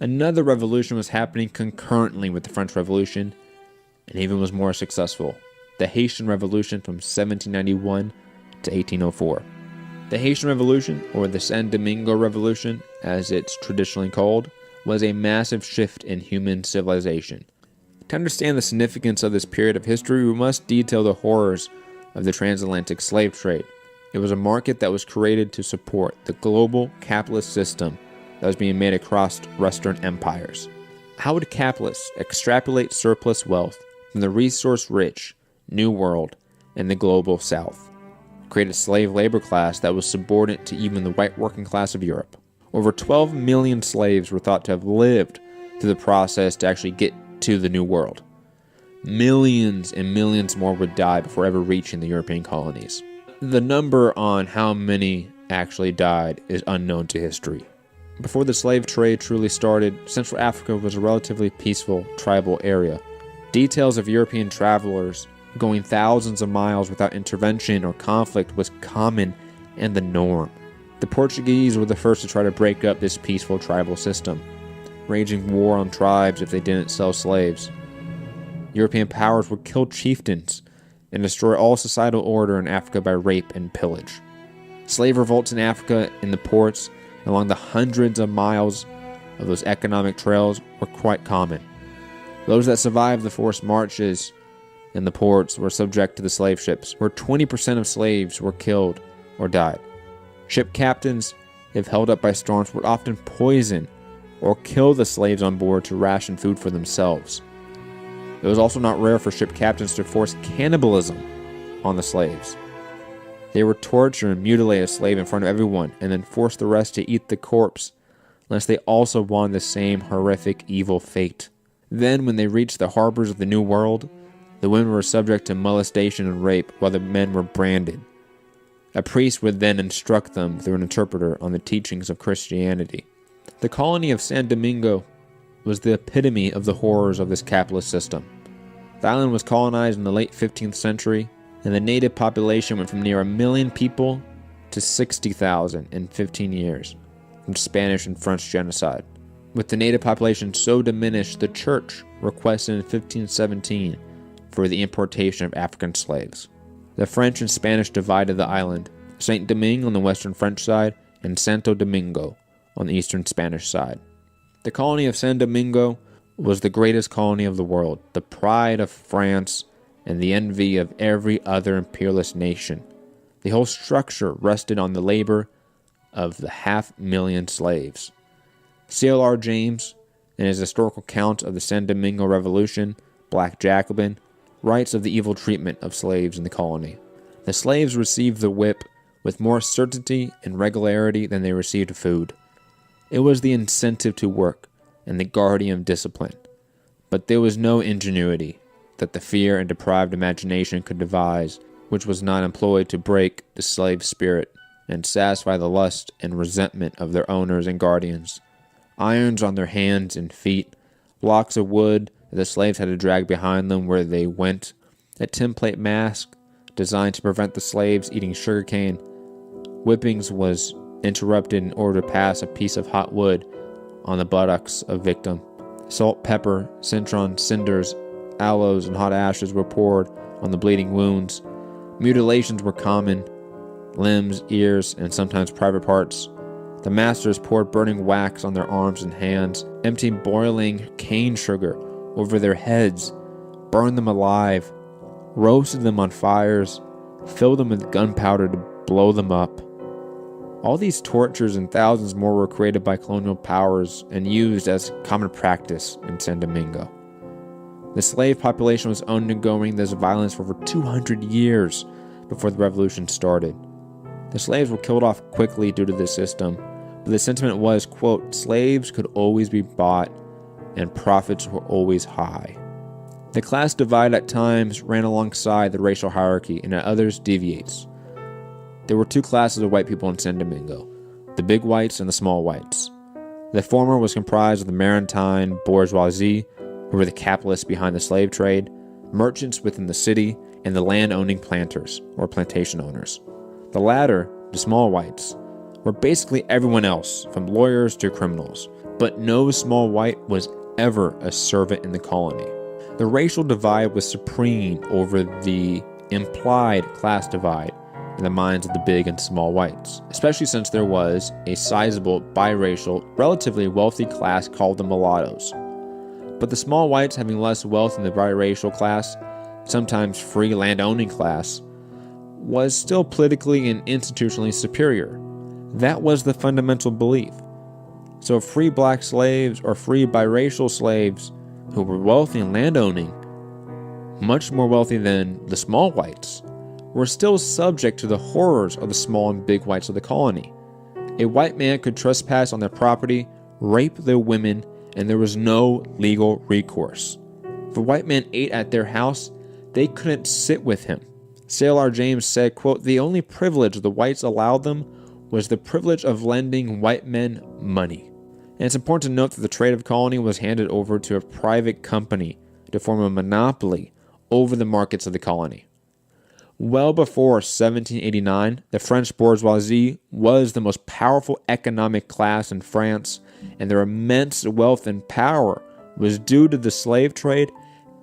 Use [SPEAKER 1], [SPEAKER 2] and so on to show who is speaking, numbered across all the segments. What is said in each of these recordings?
[SPEAKER 1] Another revolution was happening concurrently with the French Revolution, and even was more successful. The Haitian Revolution from 1791 to 1804. The Haitian Revolution, or the San Domingo Revolution, as it's traditionally called, was a massive shift in human civilization. To understand the significance of this period of history, we must detail the horrors of the transatlantic slave trade. It was a market that was created to support the global capitalist system that was being made across Western empires. How would capitalists extrapolate surplus wealth from the resource-rich New World and the global South? Create a slave labor class that was subordinate to even the white working class of Europe. Over 12 million slaves were thought to have lived through the process to actually get to the New World. Millions and millions more would die before ever reaching the European colonies. The number on how many actually died is unknown to history. Before the slave trade truly started, Central Africa was a relatively peaceful tribal area. Details of European travelers going thousands of miles without intervention or conflict was common and the norm. The Portuguese were the first to try to break up this peaceful tribal system, waging war on tribes if they didn't sell slaves. European powers would kill chieftains and destroy all societal order in Africa by rape and pillage. Slave revolts in Africa, in the ports, and along the hundreds of miles of those economic trails were quite common. Those that survived the forced marches in the ports were subject to the slave ships, where 20% of slaves were killed or died. Ship captains, if held up by storms, would often poison or kill the slaves on board to ration food for themselves. It was also not rare for ship captains to force cannibalism on the slaves. They would torture and mutilate a slave in front of everyone and then force the rest to eat the corpse, unless they also wanted the same horrific evil fate. Then, when they reached the harbors of the New World, the women were subject to molestation and rape while the men were branded. A priest would then instruct them through an interpreter on the teachings of Christianity. The colony of San Domingo was the epitome of the horrors of this capitalist system. The island was colonized in the late 15th century, and the native population went from near 1 million people to 60,000 in 15 years, from Spanish and French genocide. With the native population so diminished, the church requested in 1517 for the importation of African slaves. The French and Spanish divided the island, Saint Domingue on the western French side and Santo Domingo on the eastern Spanish side. The colony of San Domingo was the greatest colony of the world, the pride of France and the envy of every other imperialist nation. The whole structure rested on the labor of the 500,000 slaves. C.L.R. James, in his historical account of the San Domingo Revolution, Black Jacobin, writes of the evil treatment of slaves in the colony. The slaves received the whip with more certainty and regularity than they received food. It was the incentive to work and the guardian of discipline. But there was no ingenuity that the fear and deprived imagination could devise, which was not employed to break the slave spirit and satisfy the lust and resentment of their owners and guardians. Irons on their hands and feet, blocks of wood that the slaves had to drag behind them where they went, a tinplate mask designed to prevent the slaves eating sugarcane. Whippings was interrupted in order to pass a piece of hot wood on the buttocks of victim. Salt, pepper, citron, cinders, aloes, and hot ashes were poured on the bleeding wounds. Mutilations were common, limbs, ears, and sometimes private parts. The masters poured burning wax on their arms and hands, emptying boiling cane sugar over their heads, burned them alive, roasted them on fires, filled them with gunpowder to blow them up. All these tortures and thousands more were created by colonial powers and used as common practice in San Domingo. The slave population was undergoing this violence for over 200 years before the revolution started. The slaves were killed off quickly due to this system, but the sentiment was, quote, slaves could always be bought and profits were always high. The class divide at times ran alongside the racial hierarchy and at others deviates. There were two classes of white people in San Domingo, the big whites and the small whites. The former was comprised of the maritime bourgeoisie, who were the capitalists behind the slave trade, merchants within the city, and the land-owning planters, or plantation owners. The latter, the small whites, were basically everyone else, from lawyers to criminals. But no small white was ever a servant in the colony. The racial divide was supreme over the implied class divide in the minds of the big and small whites, especially since there was a sizable biracial, relatively wealthy class called the mulattoes. But the small whites, having less wealth than the biracial class, sometimes free land-owning class, was still politically and institutionally superior. That was the fundamental belief. So free black slaves or free biracial slaves who were wealthy and landowning, much more wealthy than the small whites, were still subject to the horrors of the small and big whites of the colony. A white man could trespass on their property, rape their women, and there was no legal recourse. If a white man ate at their house, they couldn't sit with him. Sailor James said, quote, "The only privilege the whites allowed them was the privilege of lending white men money." And it's important to note that the trade of colony was handed over to a private company to form a monopoly over the markets of the colony. Well before 1789, the French bourgeoisie was the most powerful economic class in France, and their immense wealth and power was due to the slave trade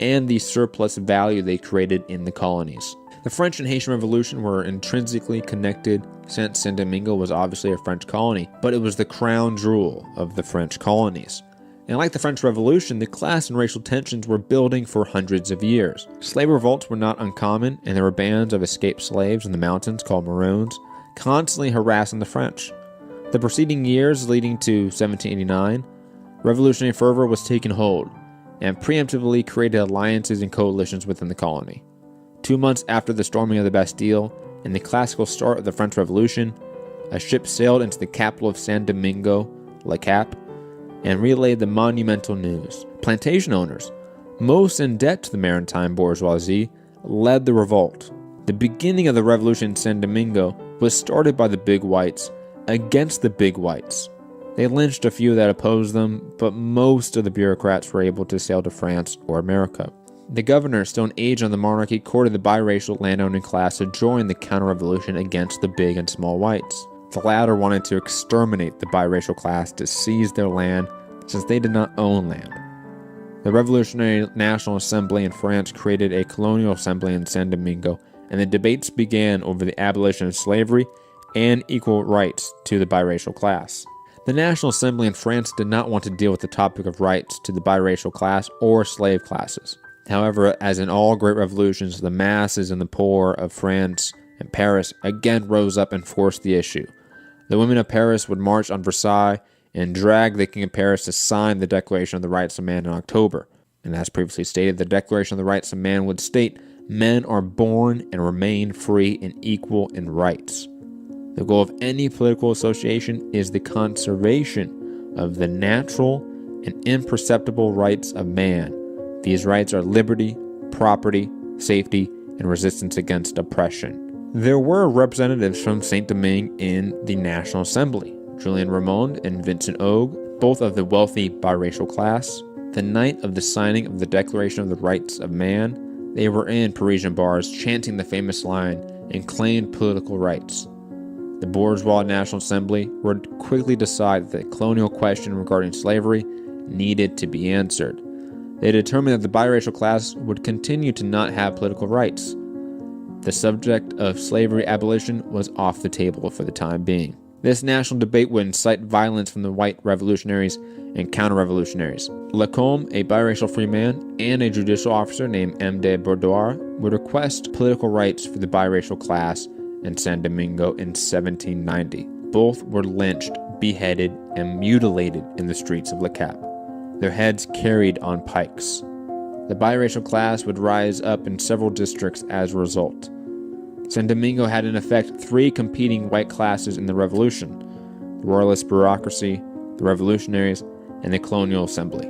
[SPEAKER 1] and the surplus value they created in the colonies. The French and Haitian Revolution were intrinsically connected, since Saint Domingo was obviously a French colony, but it was the crown jewel of the French colonies. And like the French Revolution, the class and racial tensions were building for hundreds of years. Slave revolts were not uncommon, and there were bands of escaped slaves in the mountains called Maroons, constantly harassing the French. The preceding years leading to 1789, revolutionary fervor was taking hold, and preemptively created alliances and coalitions within the colony. 2 months after the storming of the Bastille and the classical start of the French Revolution, a ship sailed into the capital of Saint Domingo, Le Cap, and relayed the monumental news. Plantation owners, most in debt to the maritime bourgeoisie, led the revolt. The beginning of the revolution in Saint Domingo was started by the big whites against the big whites. They lynched a few that opposed them, but most of the bureaucrats were able to sail to France or America. The governor, still an age on the monarchy, courted the biracial landowning class to join the counter-revolution against the big and small whites. The latter wanted to exterminate the biracial class to seize their land, since they did not own land. The Revolutionary National Assembly in France created a colonial assembly in Saint Domingo, and the debates began over the abolition of slavery and equal rights to the biracial class. The National Assembly in France did not want to deal with the topic of rights to the biracial class or slave classes. However, as in all great revolutions, the masses and the poor of France and Paris again rose up and forced the issue. The women of Paris would march on Versailles and drag the King of Paris to sign the Declaration of the Rights of Man in October. And as previously stated, the Declaration of the Rights of Man would state, "Men are born and remain free and equal in rights." The goal of any political association is the conservation of the natural and imperceptible rights of man. These rights are liberty, property, safety, and resistance against oppression. There were representatives from Saint-Domingue in the National Assembly, Julien Ramond and Vincent Ogue, both of the wealthy biracial class. The night of the signing of the Declaration of the Rights of Man, they were in Parisian bars chanting the famous line and claimed political rights. The bourgeois National Assembly would quickly decide that the colonial question regarding slavery needed to be answered. They determined that the biracial class would continue to not have political rights. The subject of slavery abolition was off the table for the time being. This national debate would incite violence from the white revolutionaries and counter-revolutionaries. Lacombe, a biracial free man, and a judicial officer named M. de Bordoir would request political rights for the biracial class in Saint Domingo in 1790. Both were lynched, beheaded, and mutilated in the streets of Le Cap, their heads carried on pikes. The biracial class would rise up in several districts as a result. Saint Domingo had in effect three competing white classes in the revolution: the royalist bureaucracy, the revolutionaries, and the colonial assembly.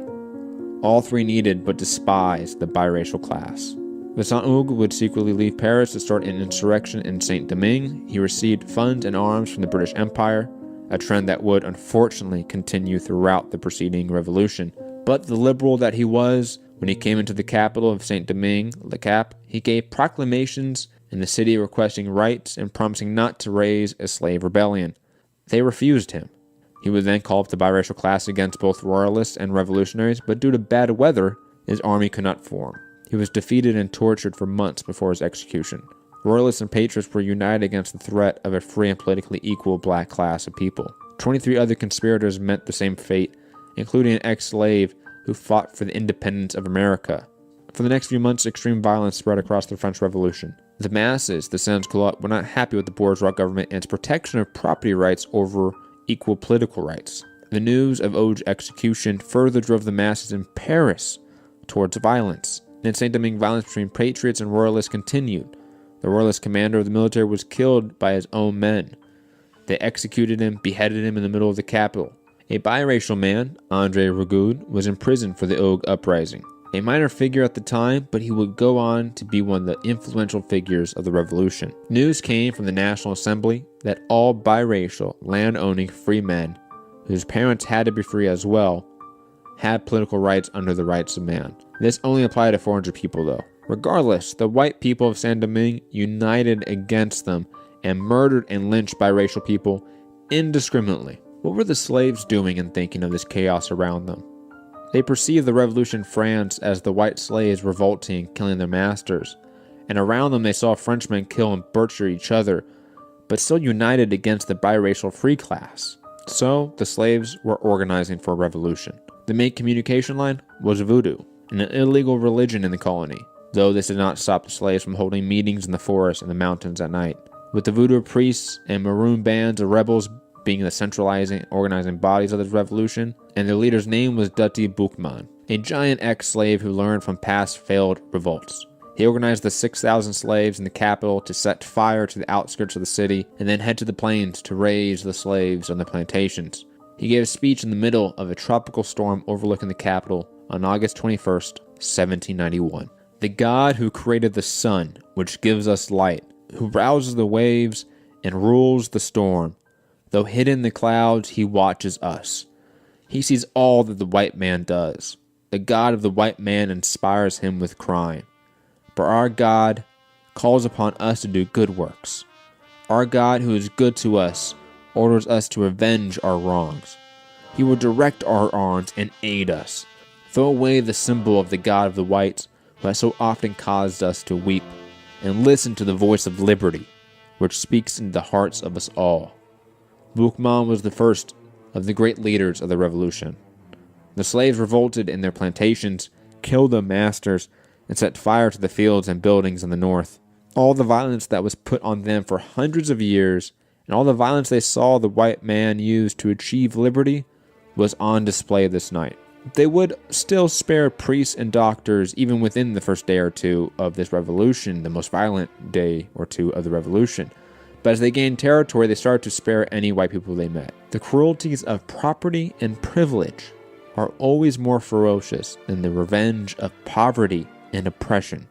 [SPEAKER 1] All three needed but despised the biracial class. Vincent Hugues would secretly leave Paris to start an insurrection in Saint-Domingue. He received funds and arms from the British Empire, a trend that would unfortunately continue throughout the preceding revolution. But the liberal that he was, when he came into the capital of Saint-Domingue, Le Cap, he gave proclamations in the city requesting rights and promising not to raise a slave rebellion. They refused him. He would then call up the biracial class against both royalists and revolutionaries, but due to bad weather, his army could not form. He was defeated and tortured for months before his execution. Royalists and patriots were united against the threat of a free and politically equal black class of people. 23 other conspirators met the same fate, including an ex-slave who fought for the independence of America. For the next few months, extreme violence spread across the French Revolution. The masses, the sans-culottes, were not happy with the bourgeois government and its protection of property rights over equal political rights. The news of Oge's execution further drove the masses in Paris towards violence. In Saint-Domingue, violence between patriots and royalists continued. The royalist commander of the military was killed by his own men. They executed him, beheaded him in the middle of the capital. A biracial man, André Rigaud, was imprisoned for the Ogue uprising. A minor figure at the time, but he would go on to be one of the influential figures of the revolution. News came from the National Assembly that all biracial, land-owning free men, whose parents had to be free as well, had political rights under the rights of man. This only applied to 400 people though. Regardless, the white people of Saint-Domingue united against them and murdered and lynched biracial people indiscriminately. What were the slaves doing and thinking of this chaos around them? They perceived the revolution in France as the white slaves revolting and killing their masters, and around them they saw Frenchmen kill and butcher each other, but still united against the biracial free class. So the slaves were organizing for a revolution. The main communication line was voodoo, an illegal religion in the colony, though this did not stop the slaves from holding meetings in the forest and the mountains at night. With the voodoo priests and maroon bands of rebels being the centralizing, organizing bodies of this revolution, and their leader's name was Dutty Boukman, a giant ex-slave who learned from past failed revolts. He organized the 6,000 slaves in the capital to set fire to the outskirts of the city and then head to the plains to raise the slaves on the plantations. He gave a speech in the middle of a tropical storm overlooking the capital on August 21st, 1791. The God who created the sun, which gives us light, who rouses the waves and rules the storm, though hidden in the clouds, he watches us. He sees all that the white man does. The God of the white man inspires him with crime. But our God calls upon us to do good works. Our God, who is good to us, orders us to avenge our wrongs. He will direct our arms and aid us. Throw away the symbol of the God of the whites, who has so often caused us to weep, and listen to the voice of liberty, which speaks into the hearts of us all. Boukman was the first of the great leaders of the revolution. The slaves revolted in their plantations, killed their masters, and set fire to the fields and buildings in the north. All the violence that was put on them for hundreds of years, and all the violence they saw the white man use to achieve liberty, was on display this night. They would still spare priests and doctors even within the first day or two of this revolution, the most violent day or two of the revolution. But as they gained territory, they started to spare any white people they met. The cruelties of property and privilege are always more ferocious than the revenge of poverty and oppression,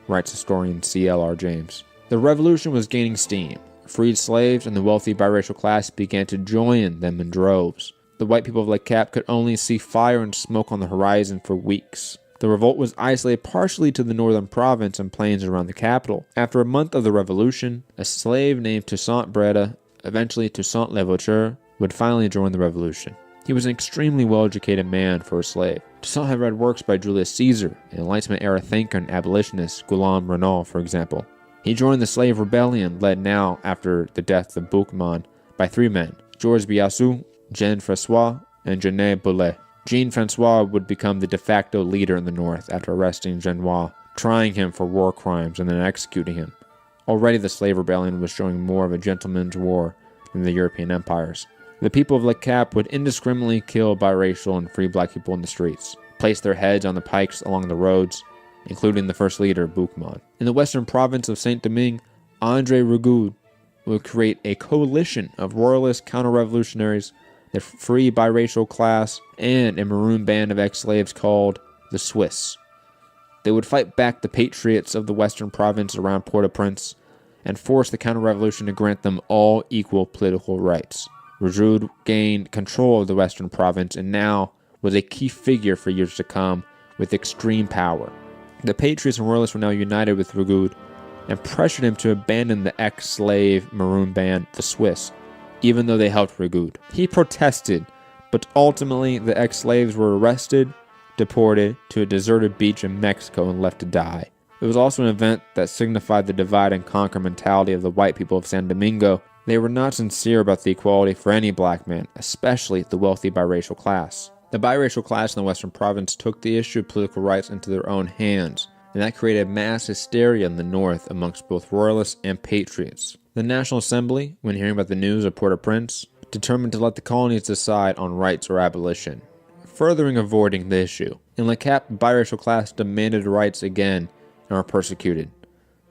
[SPEAKER 1] writes historian C.L.R. James. The revolution was gaining steam. Freed slaves and the wealthy biracial class began to join them in droves. The white people of Le Cap could only see fire and smoke on the horizon for weeks. The revolt was isolated partially to the northern province and plains around the capital. After a month of the revolution, a slave named Toussaint Breda, eventually Toussaint Louverture, would finally join the revolution. He was an extremely well-educated man for a slave. Toussaint had read works by Julius Caesar, an Enlightenment-era thinker and abolitionist, Guillaume Renaud, for example. He joined the slave rebellion led now, after the death of Boukman, by three men, Georges Biassou, Jean-François, and Genet Boulet. Jean-François would become the de facto leader in the north after arresting Genois, trying him for war crimes, and then executing him. Already the slave rebellion was showing more of a gentleman's war than the European empires. The people of Le Cap would indiscriminately kill biracial and free black people in the streets, place their heads on the pikes along the roads, including the first leader, Boukman. In the western province of Saint-Domingue, André Rigaud would create a coalition of royalist counter-revolutionaries, the free biracial class, and a maroon band of ex-slaves called the Swiss. They would fight back the patriots of the western province around Port-au-Prince and force the counter-revolution to grant them all equal political rights. Rigaud gained control of the western province and now was a key figure for years to come with extreme power. The patriots and royalists were now united with Rigaud and pressured him to abandon the ex-slave maroon band, the Swiss, even though they helped Rigaud. He protested, but ultimately the ex-slaves were arrested, deported to a deserted beach in Mexico, and left to die. It was also an event that signified the divide and conquer mentality of the white people of San Domingo. They were not sincere about the equality for any black man, especially the wealthy biracial class. The biracial class in the Western Province took the issue of political rights into their own hands, and that created mass hysteria in the North amongst both royalists and patriots. The National Assembly, when hearing about the news of Port-au-Prince, determined to let the colonies decide on rights or abolition, furthering avoiding the issue. In Le Cap, the biracial class demanded rights again and were persecuted.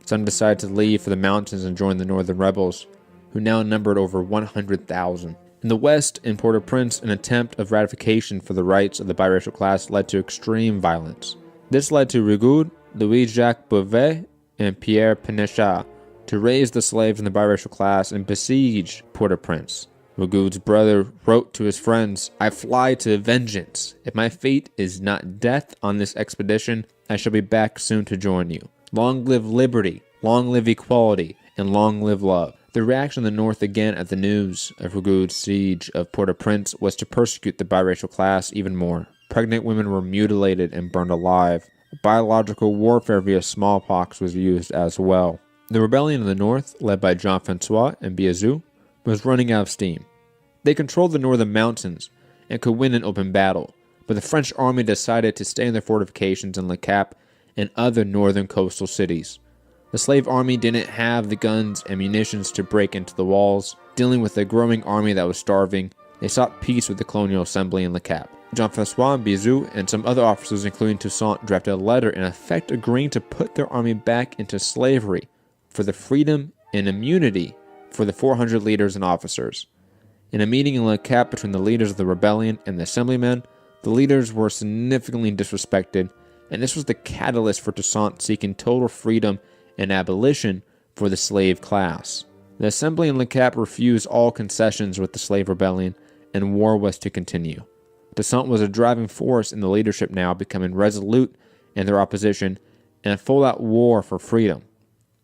[SPEAKER 1] Some decided to leave for the mountains and join the northern rebels, who now numbered over 100,000. In the West, in Port-au-Prince, an attempt of ratification for the rights of the biracial class led to extreme violence. This led to Rigaud, Louis-Jacques Bouvet, and Pierre Pénichard to raise the slaves in the biracial class and besiege Port-au-Prince. Rigaud's brother wrote to his friends, "I fly to vengeance. If my fate is not death on this expedition, I shall be back soon to join you. Long live liberty, long live equality, and long live love." The reaction in the North again at the news of Rigaud's siege of Port-au-Prince was to persecute the biracial class even more. Pregnant women were mutilated and burned alive. Biological warfare via smallpox was used as well. The rebellion in the North, led by Jean-François and Biazeau, was running out of steam. They controlled the northern mountains and could win an open battle, but the French army decided to stay in their fortifications in Le Cap and other northern coastal cities. The slave army didn't have the guns and munitions to break into the walls. Dealing with a growing army that was starving, they sought peace with the colonial assembly in Le Cap. Jean-François and Biazeau and some other officers, including Toussaint, drafted a letter in effect agreeing to put their army back into slavery for the freedom and immunity for the 400 leaders and officers. In a meeting in Le Cap between the leaders of the rebellion and the assemblymen, the leaders were significantly disrespected, and this was the catalyst for Toussaint seeking total freedom and abolition for the slave class. The assembly in Le Cap refused all concessions with the slave rebellion, and war was to continue. Toussaint was a driving force in the leadership now, becoming resolute in their opposition and a full-out war for freedom.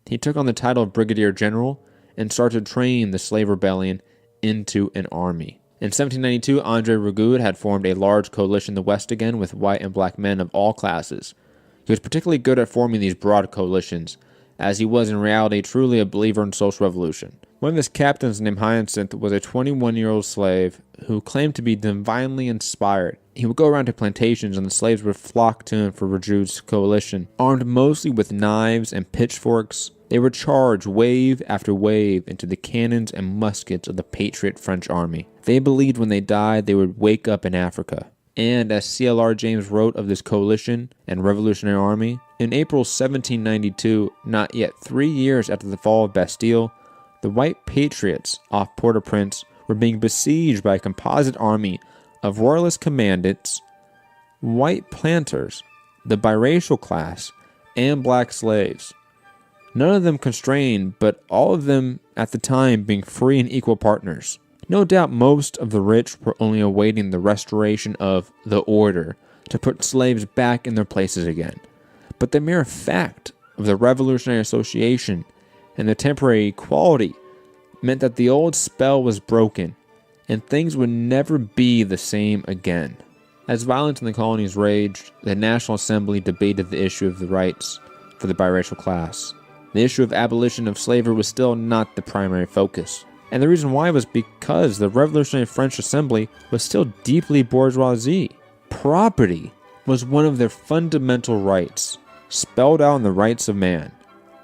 [SPEAKER 1] He took on the title of Brigadier General and started training the slave rebellion into an army. In 1792, André Rigaud had formed a large coalition in the West again with white and black men of all classes. He was particularly good at forming these broad coalitions, as he was in reality truly a believer in social revolution. One of his captains, named Hyacinth, was a 21-year-old slave who claimed to be divinely inspired. He would go around to plantations and the slaves would flock to him for Rigaud's coalition. Armed mostly with knives and pitchforks, they would charge wave after wave into the cannons and muskets of the patriot French army. They believed when they died they would wake up in Africa. And as C.L.R. James wrote of this coalition and revolutionary army, in April 1792, not yet 3 years after the fall of Bastille, the white patriots off Port-au-Prince were being besieged by a composite army of royalist commandants, white planters, the biracial class, and black slaves. None of them constrained, but all of them at the time being free and equal partners. No doubt most of the rich were only awaiting the restoration of the order to put slaves back in their places again. But the mere fact of the Revolutionary Association and the temporary equality meant that the old spell was broken and things would never be the same again. As violence in the colonies raged, the National Assembly debated the issue of the rights for the biracial class. The issue of abolition of slavery was still not the primary focus. And the reason why was because the Revolutionary French Assembly was still deeply bourgeoisie. Property was one of their fundamental rights, spelled out in the Rights of Man.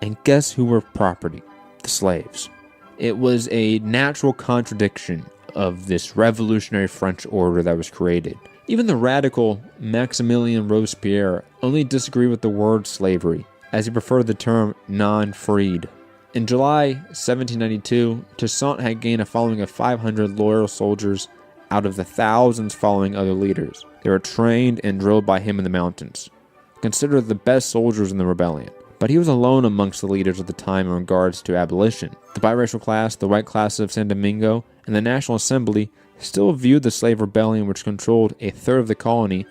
[SPEAKER 1] And guess who were property? The slaves. It was a natural contradiction of this revolutionary French order that was created. Even the radical Maximilien Robespierre only disagreed with the word slavery, as he preferred the term non-freed. In July 1792, Toussaint had gained a following of 500 loyal soldiers out of the thousands following other leaders. They were trained and drilled by him in the mountains, considered the best soldiers in the rebellion. But he was alone amongst the leaders of the time in regards to abolition. The biracial class, the white classes of San Domingo, and the National Assembly still viewed the slave rebellion, which controlled a third of the colony,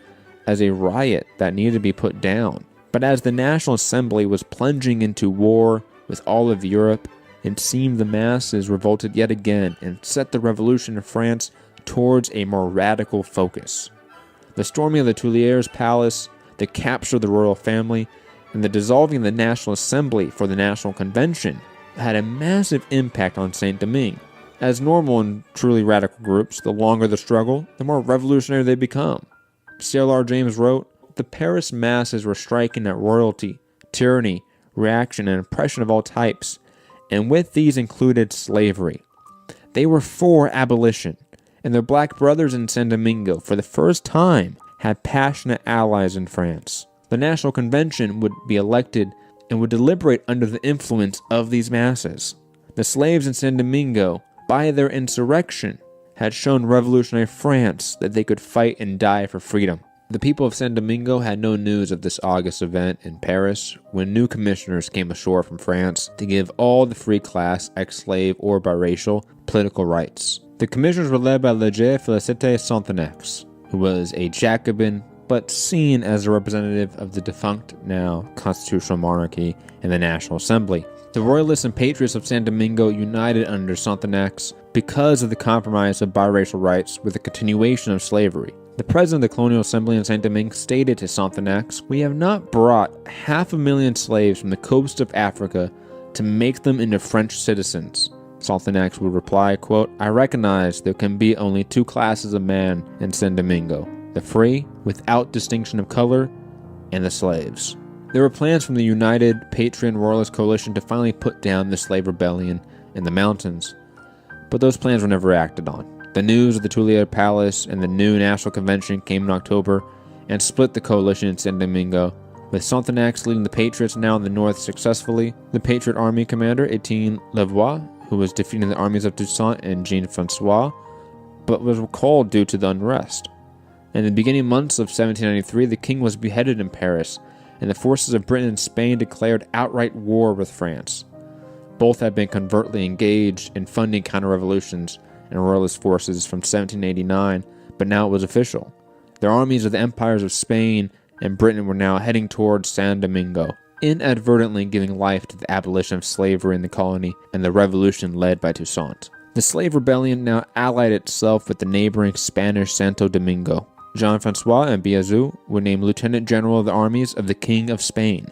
[SPEAKER 1] as a riot that needed to be put down. But as the National Assembly was plunging into war with all of Europe It seemed the masses revolted yet again and set the revolution in France towards a more radical focus. The storming of the Tuileries Palace, the capture of the royal family, and the dissolving of the National Assembly for the National Convention had a massive impact on Saint-Domingue. As normal in truly radical groups, the longer the struggle, the more revolutionary they become. C.L.R. James wrote, "The Paris masses were striking at royalty, tyranny, reaction, and oppression of all types, and with these included slavery. They were for abolition, and their black brothers in San Domingo, for the first time, had passionate allies in France. The National Convention would be elected and would deliberate under the influence of these masses. The slaves in San Domingo, by their insurrection, had shown revolutionary France that they could fight and die for freedom." The people of San Domingo had no news of this August event in Paris when new commissioners came ashore from France to give all the free class, ex-slave or biracial, political rights. The commissioners were led by Leger Félicité Sonthonax, who was a Jacobin but seen as a representative of the defunct, now constitutional monarchy in the National Assembly. The royalists and patriots of San Domingo united under Sonthonax because of the compromise of biracial rights with the continuation of slavery. The president of the Colonial Assembly in Saint Domingue stated to Sonthonax, "We have not brought 500,000 slaves from the coast of Africa to make them into French citizens." Sonthonax would reply, quote, "I recognize there can be only two classes of man in Saint Domingo, the free, without distinction of color, and the slaves." There were plans from the United Patriot and Royalist Coalition to finally put down the slave rebellion in the mountains, but those plans were never acted on. The news of the Tuileries Palace and the new National Convention came in October and split the coalition in Saint Domingo, with Sonthonax leading the Patriots now in the north successfully. The Patriot Army commander, Etienne Louvois, who was defeating the armies of Toussaint and Jean-Francois, but was recalled due to the unrest. In the beginning months of 1793, the king was beheaded in Paris, and the forces of Britain and Spain declared outright war with France. Both had been covertly engaged in funding counter-revolutions and royalist forces from 1789, but now it was official. The armies of the empires of Spain and Britain were now heading towards San Domingo, inadvertently giving life to the abolition of slavery in the colony and the revolution led by Toussaint. The slave rebellion now allied itself with the neighboring Spanish Santo Domingo. Jean-Francois and Biazu were named lieutenant general of the armies of the King of Spain.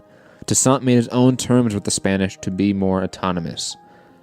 [SPEAKER 1] Toussaint made his own terms with the Spanish to be more autonomous.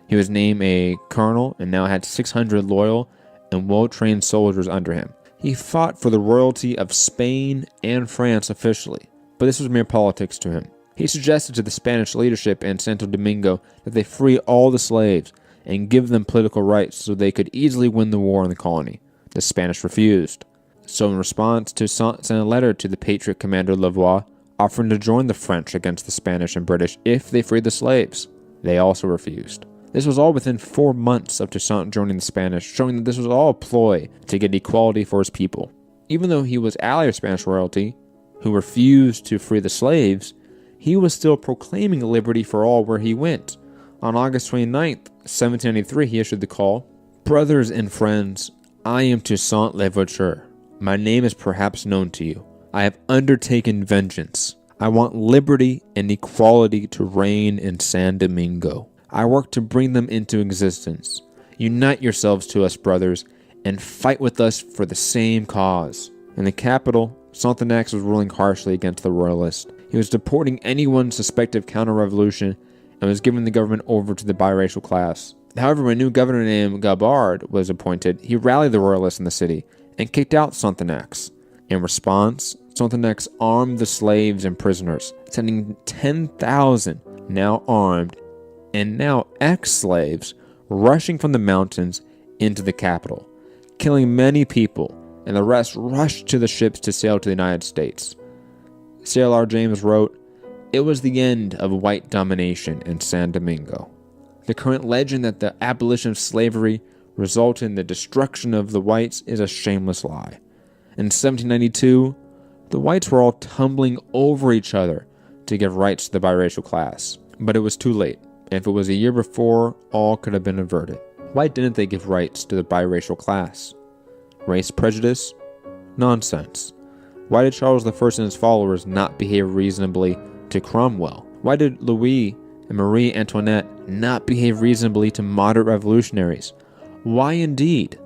[SPEAKER 1] He was named a colonel and now had 600 loyal and well-trained soldiers under him. He fought for the royalty of Spain and France officially, but this was mere politics to him. He suggested to the Spanish leadership in Santo Domingo that they free all the slaves and give them political rights so they could easily win the war in the colony. The Spanish refused. So in response, Toussaint sent a letter to the Patriot commander Louvois, offering to join the French against the Spanish and British if they freed the slaves. They also refused. This was all within 4 months of Toussaint joining the Spanish, showing that this was all a ploy to get equality for his people. Even though he was ally of Spanish royalty, who refused to free the slaves, he was still proclaiming liberty for all where he went. On August 29th, 1793, he issued the call, "Brothers and friends, I am Toussaint Louverture. My name is perhaps known to you. I have undertaken vengeance. I want liberty and equality to reign in San Domingo. I work to bring them into existence. Unite yourselves to us, brothers, and fight with us for the same cause." In the capital, Sonthonax was ruling harshly against the royalists. He was deporting anyone suspected of counter-revolution and was giving the government over to the biracial class. However, when a new governor named Gabbard was appointed, he rallied the royalists in the city and kicked out Sonthonax. In response, Sonthonax armed the slaves and prisoners, sending 10,000 now armed and now ex-slaves rushing from the mountains into the capital, killing many people, and the rest rushed to the ships to sail to the United States. C.L.R. James wrote, "It was the end of white domination in San Domingo. The current legend that the abolition of slavery resulted in the destruction of the whites is a shameless lie. In 1792, the whites were all tumbling over each other to give rights to the biracial class, but it was too late. If it was a year before, all could have been averted. Why didn't they give rights to the biracial class? Race prejudice? Nonsense. Why did Charles I and his followers not behave reasonably to Cromwell? Why did Louis and Marie Antoinette not behave reasonably to moderate revolutionaries? Why indeed?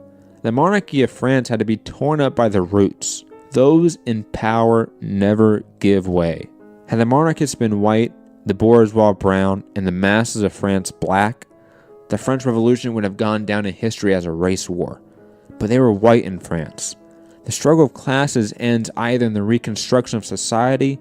[SPEAKER 1] The monarchy of France had to be torn up by the roots. Those in power never give way. Had the monarchists been white, the bourgeois brown, and the masses of France black, the French Revolution would have gone down in history as a race war. But they were white in France. The struggle of classes ends either in the reconstruction of society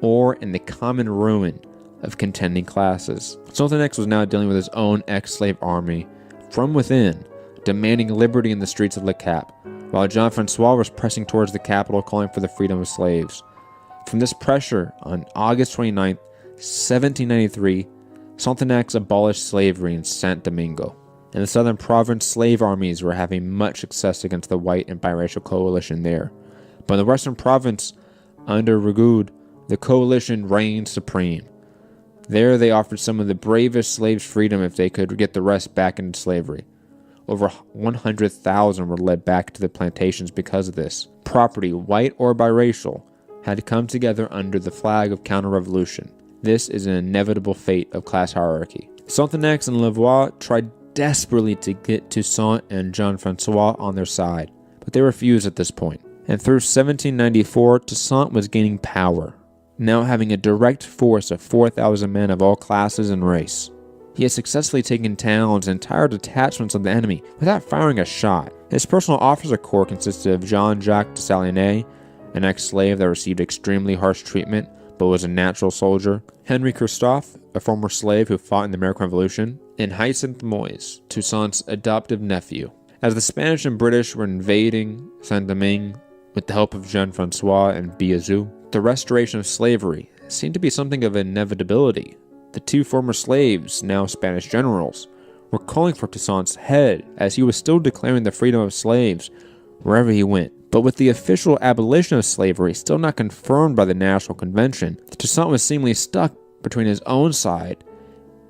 [SPEAKER 1] or in the common ruin of contending classes. Sonthonax was now dealing with his own ex-slave army from within, demanding liberty in the streets of Le Cap, while Jean-Francois was pressing towards the capital calling for the freedom of slaves. From this pressure, on August 29, 1793, Sonthonax abolished slavery in Saint-Domingue. In the southern province, slave armies were having much success against the white and biracial coalition there. But in the western province, under Rigaud, the coalition reigned supreme. There they offered some of the bravest slaves freedom if they could get the rest back into slavery. Over 100,000 were led back to the plantations because of this. Property, white or biracial, had to come together under the flag of counter-revolution. This is an inevitable fate of class hierarchy. Sonthonax and Louvois tried desperately to get Toussaint and Jean-Francois on their side, but they refused at this point. And through 1794, Toussaint was gaining power, now having a direct force of 4,000 men of all classes and race. He had successfully taken towns and entire detachments of the enemy without firing a shot. His personal officer corps consisted of Jean-Jacques de Saligny, an ex-slave that received extremely harsh treatment but was a natural soldier, Henri Christophe, a former slave who fought in the American Revolution, and Hyacinthe Moise, Toussaint's adoptive nephew. As the Spanish and British were invading Saint-Domingue with the help of Jean-Francois and Biazeau, the restoration of slavery seemed to be something of an inevitability. The two former slaves, now Spanish generals, were calling for Toussaint's head as he was still declaring the freedom of slaves wherever he went. But with the official abolition of slavery still not confirmed by the National Convention, Toussaint was seemingly stuck between his own side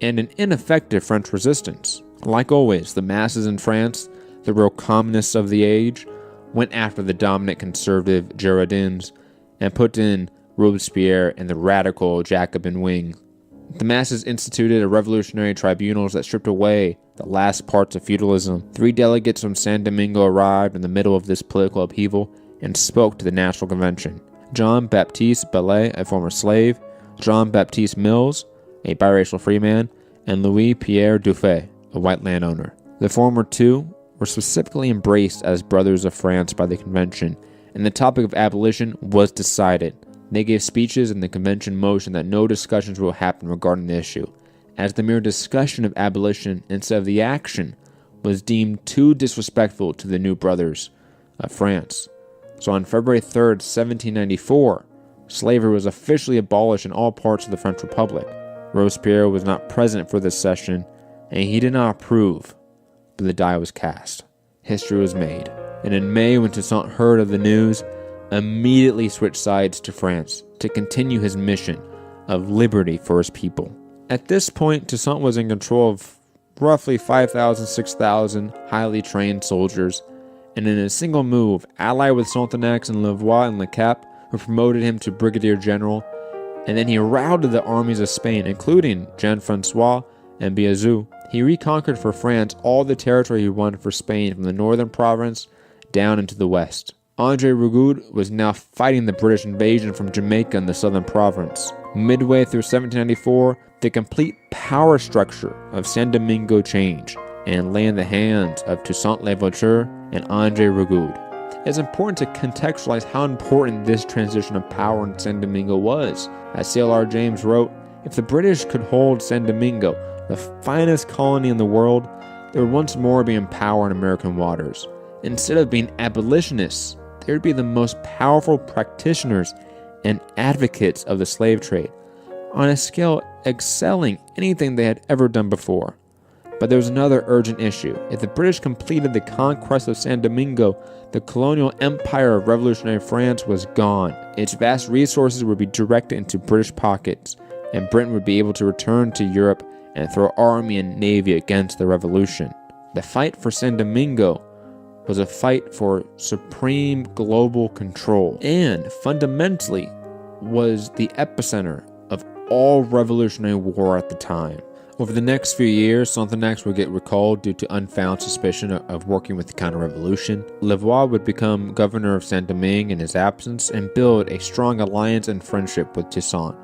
[SPEAKER 1] and an ineffective French resistance. Like always, the masses in France, the real communists of the age, went after the dominant conservative Girondins and put in Robespierre and the radical Jacobin wing. The masses instituted a revolutionary tribunals that stripped away the last parts of feudalism. 3 delegates from Saint-Domingue arrived in the middle of this political upheaval and spoke to the National Convention. Jean-Baptiste Bellet, a former slave, Jean-Baptiste Mills, a biracial freeman, and Louis-Pierre Dufay, a white landowner. The former two were specifically embraced as brothers of France by the convention, and the topic of abolition was decided. They gave speeches and the convention motioned that no discussions will happen regarding the issue, as the mere discussion of abolition instead of the action was deemed too disrespectful to the new brothers of France. So on February 3rd, 1794, slavery was officially abolished in all parts of the French Republic. Robespierre was not present for this session, and he did not approve, but the die was cast. History was made. And in May, when Toussaint heard of the news, immediately switched sides to France to continue his mission of liberty for his people. At this point, Toussaint was in control of roughly 5,000, 6,000 highly trained soldiers, and in a single move, allied with Sonthonax and Louvois and Le Cap, who promoted him to brigadier general, and then he routed the armies of Spain, including Jean-Francois and Biazeau. He reconquered for France all the territory he won for Spain from the northern province down into the west. André Rigaud was now fighting the British invasion from Jamaica in the southern province. Midway through 1794, the complete power structure of Saint-Domingue changed and lay in the hands of Toussaint Louverture and André Rigaud. It's important to contextualize how important this transition of power in Saint-Domingue was. As C.L.R. James wrote, if the British could hold Saint-Domingue, the finest colony in the world, there would once more be in power in American waters. Instead of being abolitionists, they would be the most powerful practitioners and advocates of the slave trade, on a scale excelling anything they had ever done before. But there was another urgent issue. If the British completed the conquest of Saint-Domingue, the colonial empire of revolutionary France was gone. Its vast resources would be directed into British pockets, and Britain would be able to return to Europe and throw army and navy against the revolution. The fight for Saint-Domingue was a fight for supreme global control, and fundamentally was the epicenter of all revolutionary war at the time. Over the next few years, Sonthonax would get recalled due to unfounded suspicion of working with the counter-revolution. Louvois would become governor of Saint-Domingue in his absence and build a strong alliance and friendship with Toussaint,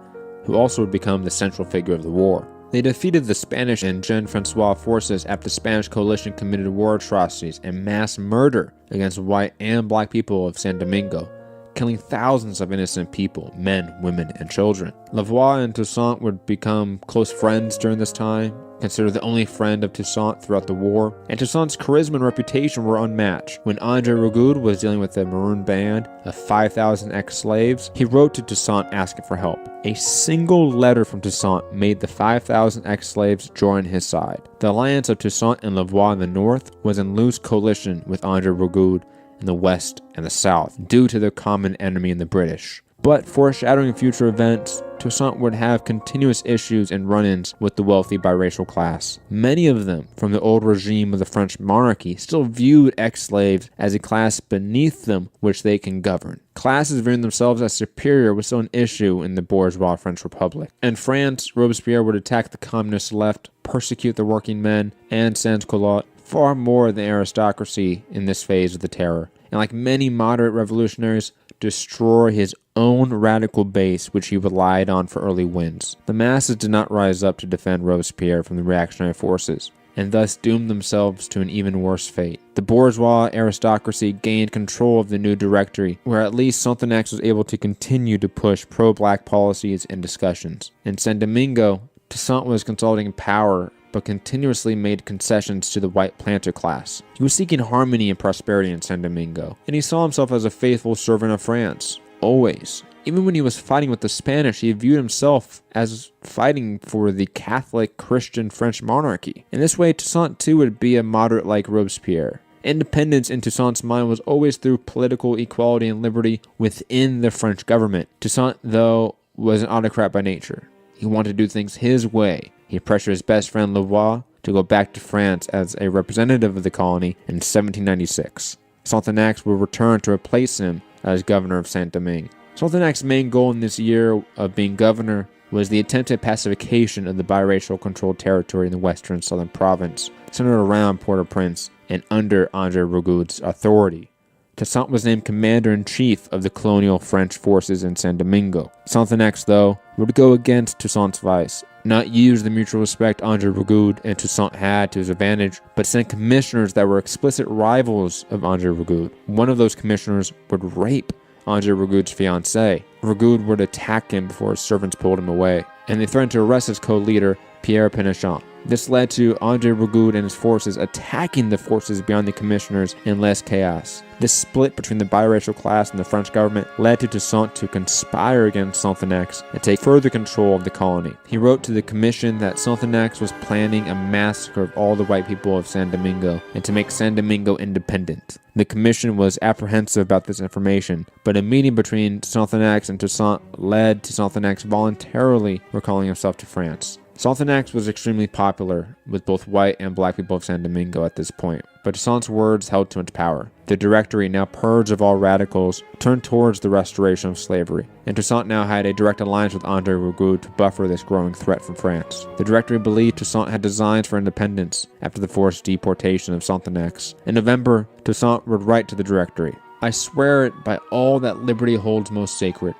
[SPEAKER 1] who also would become the central figure of the war. They defeated the Spanish and Jean-Francois forces after the Spanish coalition committed war atrocities and mass murder against white and black people of San Domingo, killing thousands of innocent people, men, women, and children. Louvois and Toussaint would become close friends during this time, considered the only friend of Toussaint throughout the war, and Toussaint's charisma and reputation were unmatched. When André Rigaud was dealing with a maroon band of 5,000 ex-slaves, he wrote to Toussaint asking for help. A single letter from Toussaint made the 5,000 ex-slaves join his side. The alliance of Toussaint and Louvois in the north was in loose coalition with André Rigaud in the west and the south, due to their common enemy in the British. But foreshadowing future events, Toussaint would have continuous issues and run-ins with the wealthy biracial class. Many of them, from the old regime of the French monarchy, still viewed ex-slaves as a class beneath them which they can govern. Classes viewing themselves as superior was still an issue in the bourgeois French Republic. In France, Robespierre would attack the communist left, persecute the working men, and sans-culottes far more than aristocracy in this phase of the terror, and like many moderate revolutionaries, destroy his own radical base which he relied on for early wins. The masses did not rise up to defend Robespierre from the reactionary forces, and thus doomed themselves to an even worse fate. The bourgeois aristocracy gained control of the new directory, where at least Sonthonax was able to continue to push pro-black policies and discussions. In San Domingo, Toussaint was consolidating power, but continuously made concessions to the white planter class. He was seeking harmony and prosperity in San Domingo, and he saw himself as a faithful servant of France, always. Even when he was fighting with the Spanish, he viewed himself as fighting for the Catholic Christian French monarchy. In this way, Toussaint too would be a moderate like Robespierre. Independence in Toussaint's mind was always through political equality and liberty within the French government. Toussaint, though, was an autocrat by nature. He wanted to do things his way. He pressured his best friend Louvois to go back to France as a representative of the colony in 1796. Sonthonax would return to replace him as governor of Saint-Domingue. Sonthonax's main goal in this year of being governor was the attempted pacification of the biracial controlled territory in the western southern province, centered around Port-au-Prince and under André Rigaud's authority. Toussaint was named commander-in-chief of the colonial French forces in San Domingo. Sonthonax, though, would go against Toussaint's advice, not use the mutual respect André Rigaud and Toussaint had to his advantage, but sent commissioners that were explicit rivals of André Rigaud. One of those commissioners would rape André Rigaud's fiancée. Rigaud would attack him before his servants pulled him away, and they threatened to arrest his co-leader, Pierre Pénichon. This led to André Rigaud and his forces attacking the forces beyond the commissioners in less chaos. This split between the biracial class and the French government led to Toussaint to conspire against Sonthonax and take further control of the colony. He wrote to the commission that Sonthonax was planning a massacre of all the white people of San Domingo and to make San Domingo independent. The commission was apprehensive about this information, but a meeting between Sonthonax and Toussaint led to Sonthonax voluntarily recalling himself to France. Sonthonax was extremely popular with both white and black people of San Domingo at this point, but Toussaint's words held too much power. The Directory, now purged of all radicals, turned towards the restoration of slavery, and Toussaint now had a direct alliance with André Rigaud to buffer this growing threat from France. The Directory believed Toussaint had designs for independence after the forced deportation of Sonthonax. In November, Toussaint would write to the Directory, "I swear it by all that liberty holds most sacred,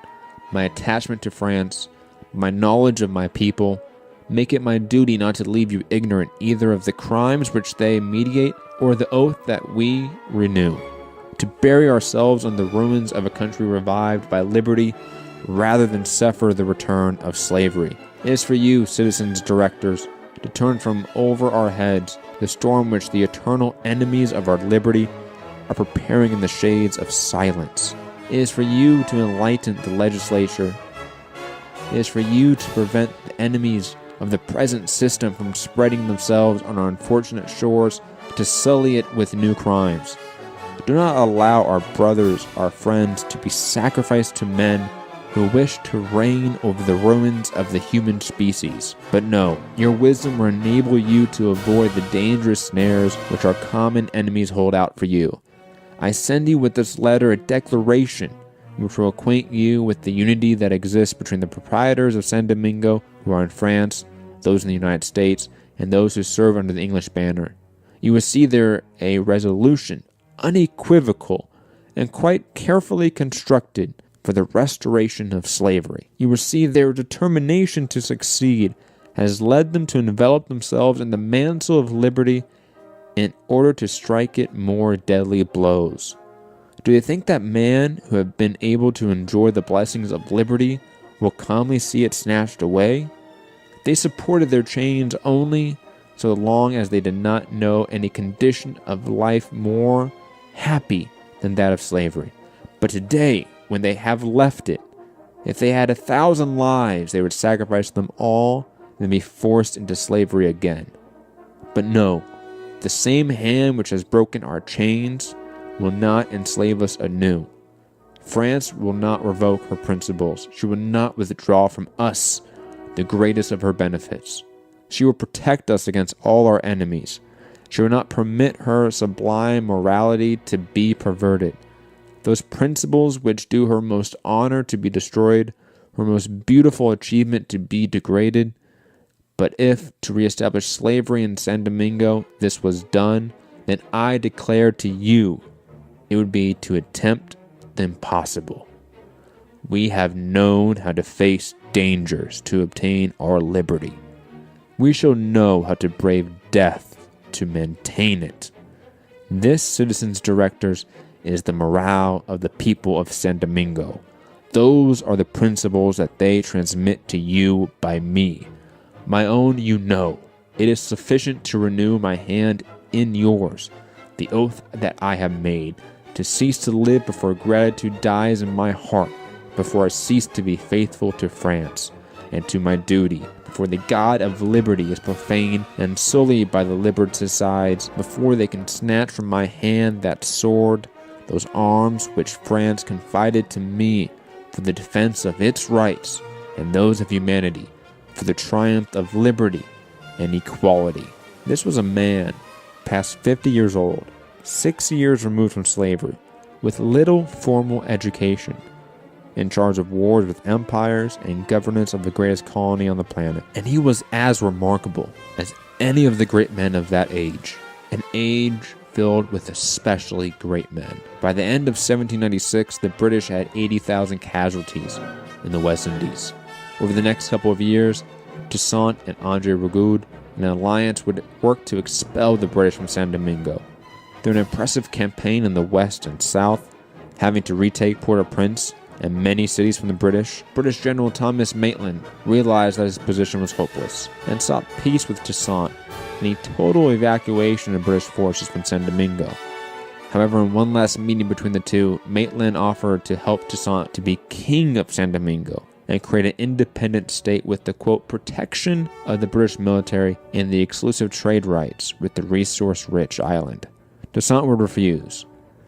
[SPEAKER 1] my attachment to France, my knowledge of my people, make it my duty not to leave you ignorant either of the crimes which they mediate or the oath that we renew, to bury ourselves on the ruins of a country revived by liberty rather than suffer the return of slavery. It is for you, citizens directors, to turn from over our heads the storm which the eternal enemies of our liberty are preparing in the shades of silence. It is for you to enlighten the legislature. It is for you to prevent the enemies of the present system from spreading themselves on our unfortunate shores to sully it with new crimes. Do not allow our brothers, our friends, to be sacrificed to men who wish to reign over the ruins of the human species. But no, your wisdom will enable you to avoid the dangerous snares which our common enemies hold out for you. I send you with this letter a declaration which will acquaint you with the unity that exists between the proprietors of San Domingo, who are in France, those in the United States, and those who serve under the English banner. You will see there a resolution, unequivocal, and quite carefully constructed for the restoration of slavery. You will see their determination to succeed has led them to envelop themselves in the mantle of liberty in order to strike it more deadly blows. Do you think that men who have been able to enjoy the blessings of liberty will calmly see it snatched away? They supported their chains only so long as they did not know any condition of life more happy than that of slavery. But today, when they have left it, if they had 1,000 lives, they would sacrifice them all and be forced into slavery again. But no, the same hand which has broken our chains will not enslave us anew. France will not revoke her principles. She will not withdraw from us the greatest of her benefits. She will protect us against all our enemies. She will not permit her sublime morality to be perverted. Those principles which do her most honor to be destroyed, her most beautiful achievement to be degraded. But if, to reestablish slavery in San Domingo, this was done, then I declare to you, it would be to attempt the impossible. We have known how to face dangers to obtain our liberty. We shall know how to brave death to maintain it. This, citizens directors, is the morale of the people of San Domingo. Those are the principles that they transmit to you by me. My own you know. It is sufficient to renew my hand in yours, the oath that I have made, to cease to live before gratitude dies in my heart, before I cease to be faithful to France and to my duty, before the God of liberty is profaned and sullied by the liberticides, before they can snatch from my hand that sword, those arms which France confided to me for the defense of its rights and those of humanity, for the triumph of liberty and equality. This was a man past 50 years old, 6 years removed from slavery, with little formal education, in charge of wars with empires and governance of the greatest colony on the planet. And he was as remarkable as any of the great men of that age, an age filled with especially great men. By the end of 1796, the British had 80,000 casualties in the West Indies. Over the next couple of years, Toussaint and Andre Rigaud, an alliance, would work to expel the British from San Domingo. Through an impressive campaign in the west and south, having to retake Port-au-Prince and many cities from the British General Thomas Maitland realized that his position was hopeless and sought peace with Toussaint and a total evacuation of British forces from San Domingo. However, in one last meeting between the two, Maitland offered to help Toussaint to be king of San Domingo and create an independent state with the, quote, protection of the British military and the exclusive trade rights with the resource-rich island. Toussaint would refuse.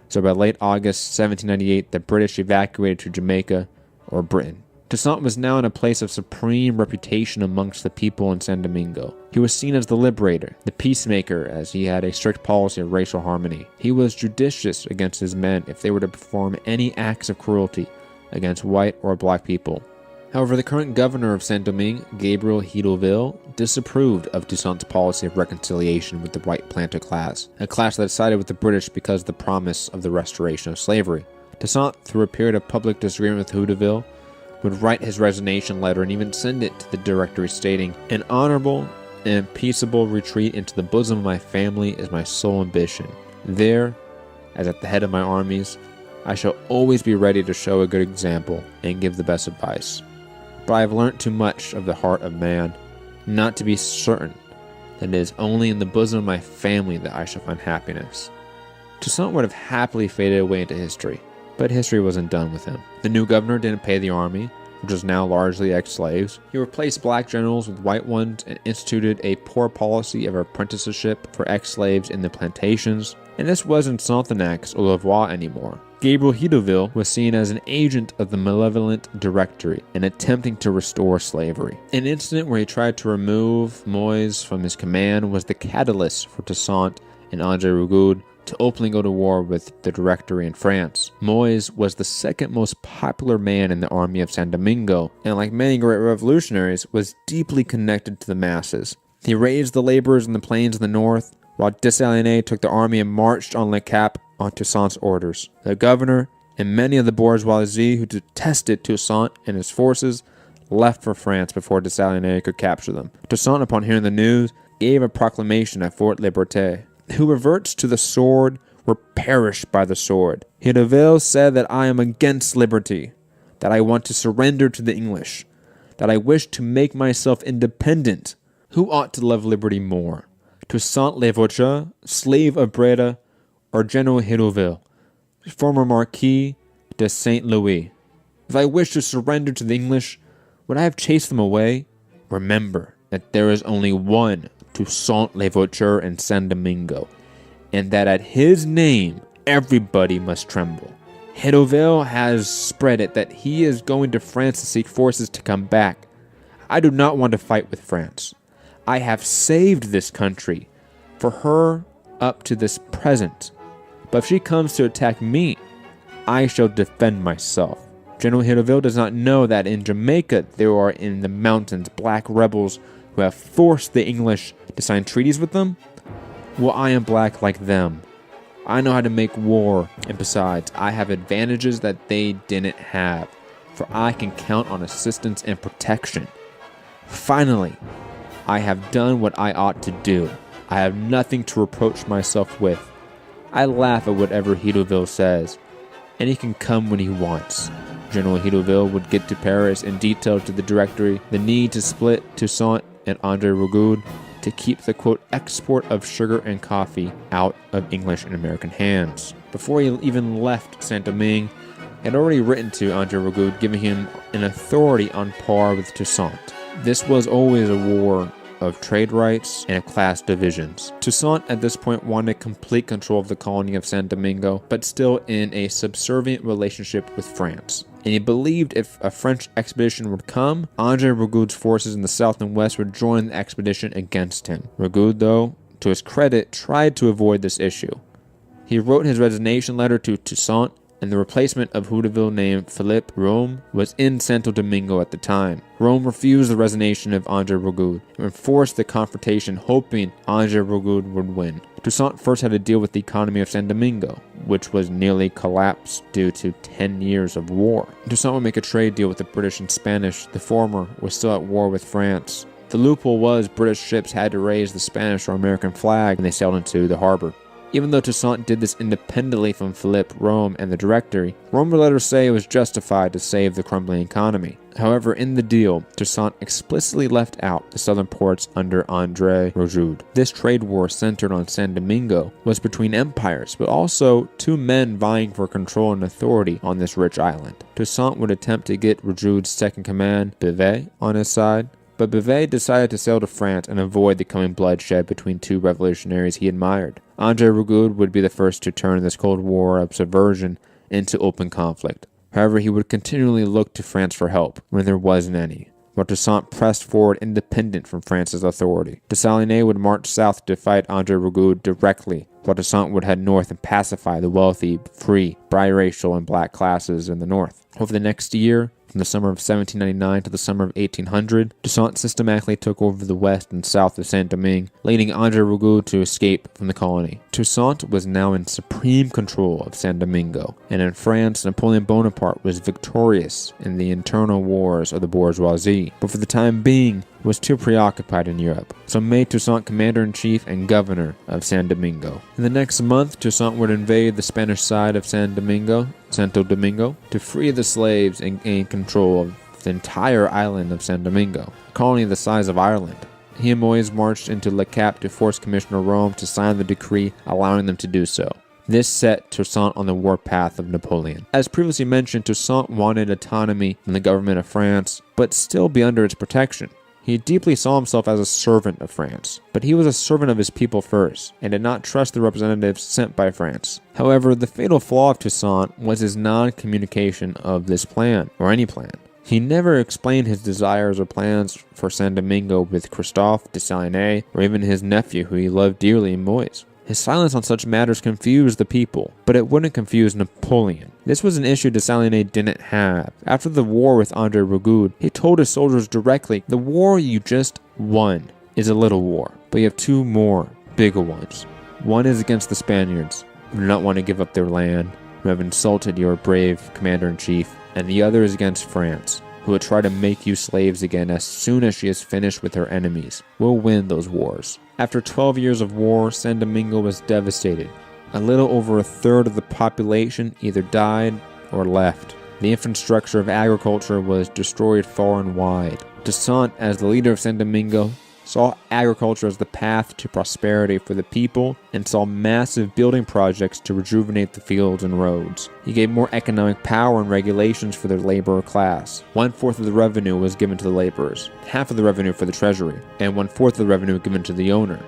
[SPEAKER 1] So by late August 1798, the British evacuated to Jamaica, or Britain. Toussaint was now in a place of supreme reputation amongst the people in San Domingo. He was seen as the liberator, the peacemaker, as he had a strict policy of racial harmony. He was judicious against his men if they were to perform any acts of cruelty against white or black people. However, the current governor of Saint-Domingue, Gabriel Hidalgo, disapproved of Toussaint's policy of reconciliation with the white planter class, a class that sided with the British because of the promise of the restoration of slavery. Toussaint, through a period of public disagreement with Hidalgo, would write his resignation letter and even send it to the Directory stating, "An honorable and peaceable retreat into the bosom of my family is my sole ambition. There, as at the head of my armies, I shall always be ready to show a good example and give the best advice. But I have learnt too much of the heart of man, not to be certain that it is only in the bosom of my family that I shall find happiness." Toussaint would have happily faded away into history, but history wasn't done with him. The new governor didn't pay the army, which was now largely ex-slaves. He replaced black generals with white ones and instituted a poor policy of apprenticeship for ex-slaves in the plantations. And this wasn't Sonthenac's au revoir anymore. Gabriel Hidalgo was seen as an agent of the malevolent Directory and attempting to restore slavery. An incident where he tried to remove Moise from his command was the catalyst for Toussaint and Andre Rigaud to openly go to war with the Directory in France. Moise was the second most popular man in the army of Saint Domingo, and like many great revolutionaries, was deeply connected to the masses. He raised the laborers in the plains in the north, while Dessalines took the army and marched on Le Cap on Toussaint's orders. The governor and many of the bourgeoisie who detested Toussaint and his forces left for France before Dessalines could capture them. Toussaint, upon hearing the news, gave a proclamation at Fort Liberté. Who reverts to the sword will perish by the sword. Hideuville said that I am against liberty, that I want to surrender to the English, that I wish to make myself independent. Who ought to love liberty more? Toussaint Louverture, slave of Breda, or General Hideuville, former Marquis de Saint Louis? If I wish to surrender to the English, would I have chased them away? Remember that there is only one Toussaint Louverture in Saint Domingo, and that at his name everybody must tremble. Hideuville has spread it that he is going to France to seek forces to come back. I do not want to fight with France. I have saved this country for her up to this present, but if she comes to attack me, I shall defend myself. General Hideuville does not know that in Jamaica there are in the mountains black rebels who have forced the English to sign treaties with them. Well, I am black like them. I know how to make war, and besides, I have advantages that they didn't have, for I can count on assistance and protection. Finally, I have done what I ought to do. I have nothing to reproach myself with. I laugh at whatever Hideuville says, and he can come when he wants. General Hideuville would get to Paris and detail to the Directory the need to split Toussaint and André Rigaud to keep the, quote, export of sugar and coffee out of English and American hands. Before he even left Saint-Domingue, he had already written to André Rigaud, giving him an authority on par with Toussaint. This was always a war of trade rights and of class divisions. Toussaint at this point wanted complete control of the colony of Saint Domingo, but still in a subservient relationship with France. And he believed if a French expedition would come, André Rigaud's forces in the south and west would join the expedition against him. Rigaud, though, to his credit, tried to avoid this issue. He wrote his resignation letter to Toussaint, and the replacement of Hideuville named Philippe Rome was in Santo Domingo at the time. Rome refused the resignation of André Rigaud and forced the confrontation, hoping André Rigaud would win. Toussaint first had to deal with the economy of Saint Domingo, which was nearly collapsed due to 10 years of war. Toussaint would make a trade deal with the British and Spanish. The former was still at war with France. The loophole was British ships had to raise the Spanish or American flag when they sailed into the harbor. Even though Toussaint did this independently from Philippe Rome and the Directory, Rome would later say it was justified to save the crumbling economy. However, in the deal, Toussaint explicitly left out the southern ports under André Rigaud. This trade war centered on Saint Domingo was between empires, but also two men vying for control and authority on this rich island. Toussaint would attempt to get Rigaud's second-in-command, Beauvais, on his side, but Beauvais decided to sail to France and avoid the coming bloodshed between two revolutionaries he admired. André Rigaud would be the first to turn this Cold War of subversion into open conflict. However, he would continually look to France for help when there wasn't any, while Toussaint pressed forward independent from France's authority. Dessalines would march south to fight André Rigaud directly, while Toussaint would head north and pacify the wealthy, free, biracial, and black classes in the north. Over the next year, from the summer of 1799 to the summer of 1800, Toussaint systematically took over the west and south of Saint-Domingue, leading André Rigaud to escape from the colony. Toussaint was now in supreme control of Saint-Domingo, and in France, Napoleon Bonaparte was victorious in the internal wars of the bourgeoisie, but for the time being, was too preoccupied in Europe, so made Toussaint commander-in-chief and governor of Saint Domingo. In the next month, Toussaint would invade the Spanish side of Santo Domingo, to free the slaves and gain control of the entire island of Saint Domingo, a colony the size of Ireland. He and Moise marched into Le Cap to force Commissioner Rome to sign the decree allowing them to do so. This set Toussaint on the warpath of Napoleon. As previously mentioned, Toussaint wanted autonomy from the government of France, but still be under its protection. He deeply saw himself as a servant of France, but he was a servant of his people first, and did not trust the representatives sent by France. However, the fatal flaw of Toussaint was his non-communication of this plan, or any plan. He never explained his desires or plans for Saint Domingo with Christophe, Dessalines, or even his nephew who he loved dearly, Moise. His silence on such matters confused the people, but it wouldn't confuse Napoleon. This was an issue Toussaint didn't have. After the war with André Rigaud, he told his soldiers directly, "The war you just won is a little war, but you have two more bigger ones. One is against the Spaniards, who do not want to give up their land, who have insulted your brave commander-in-chief, and the other is against France, who will try to make you slaves again as soon as she is finished with her enemies. We'll win those wars." After 12 years of war, San Domingo was devastated. A little over a third of the population either died or left. The infrastructure of agriculture was destroyed far and wide. Toussaint, as the leader of San Domingo, saw agriculture as the path to prosperity for the people and saw massive building projects to rejuvenate the fields and roads. He gave more economic power and regulations for the laborer class. 1/4 of the revenue was given to the laborers, half of the revenue for the treasury, and 1/4 of the revenue given to the owner.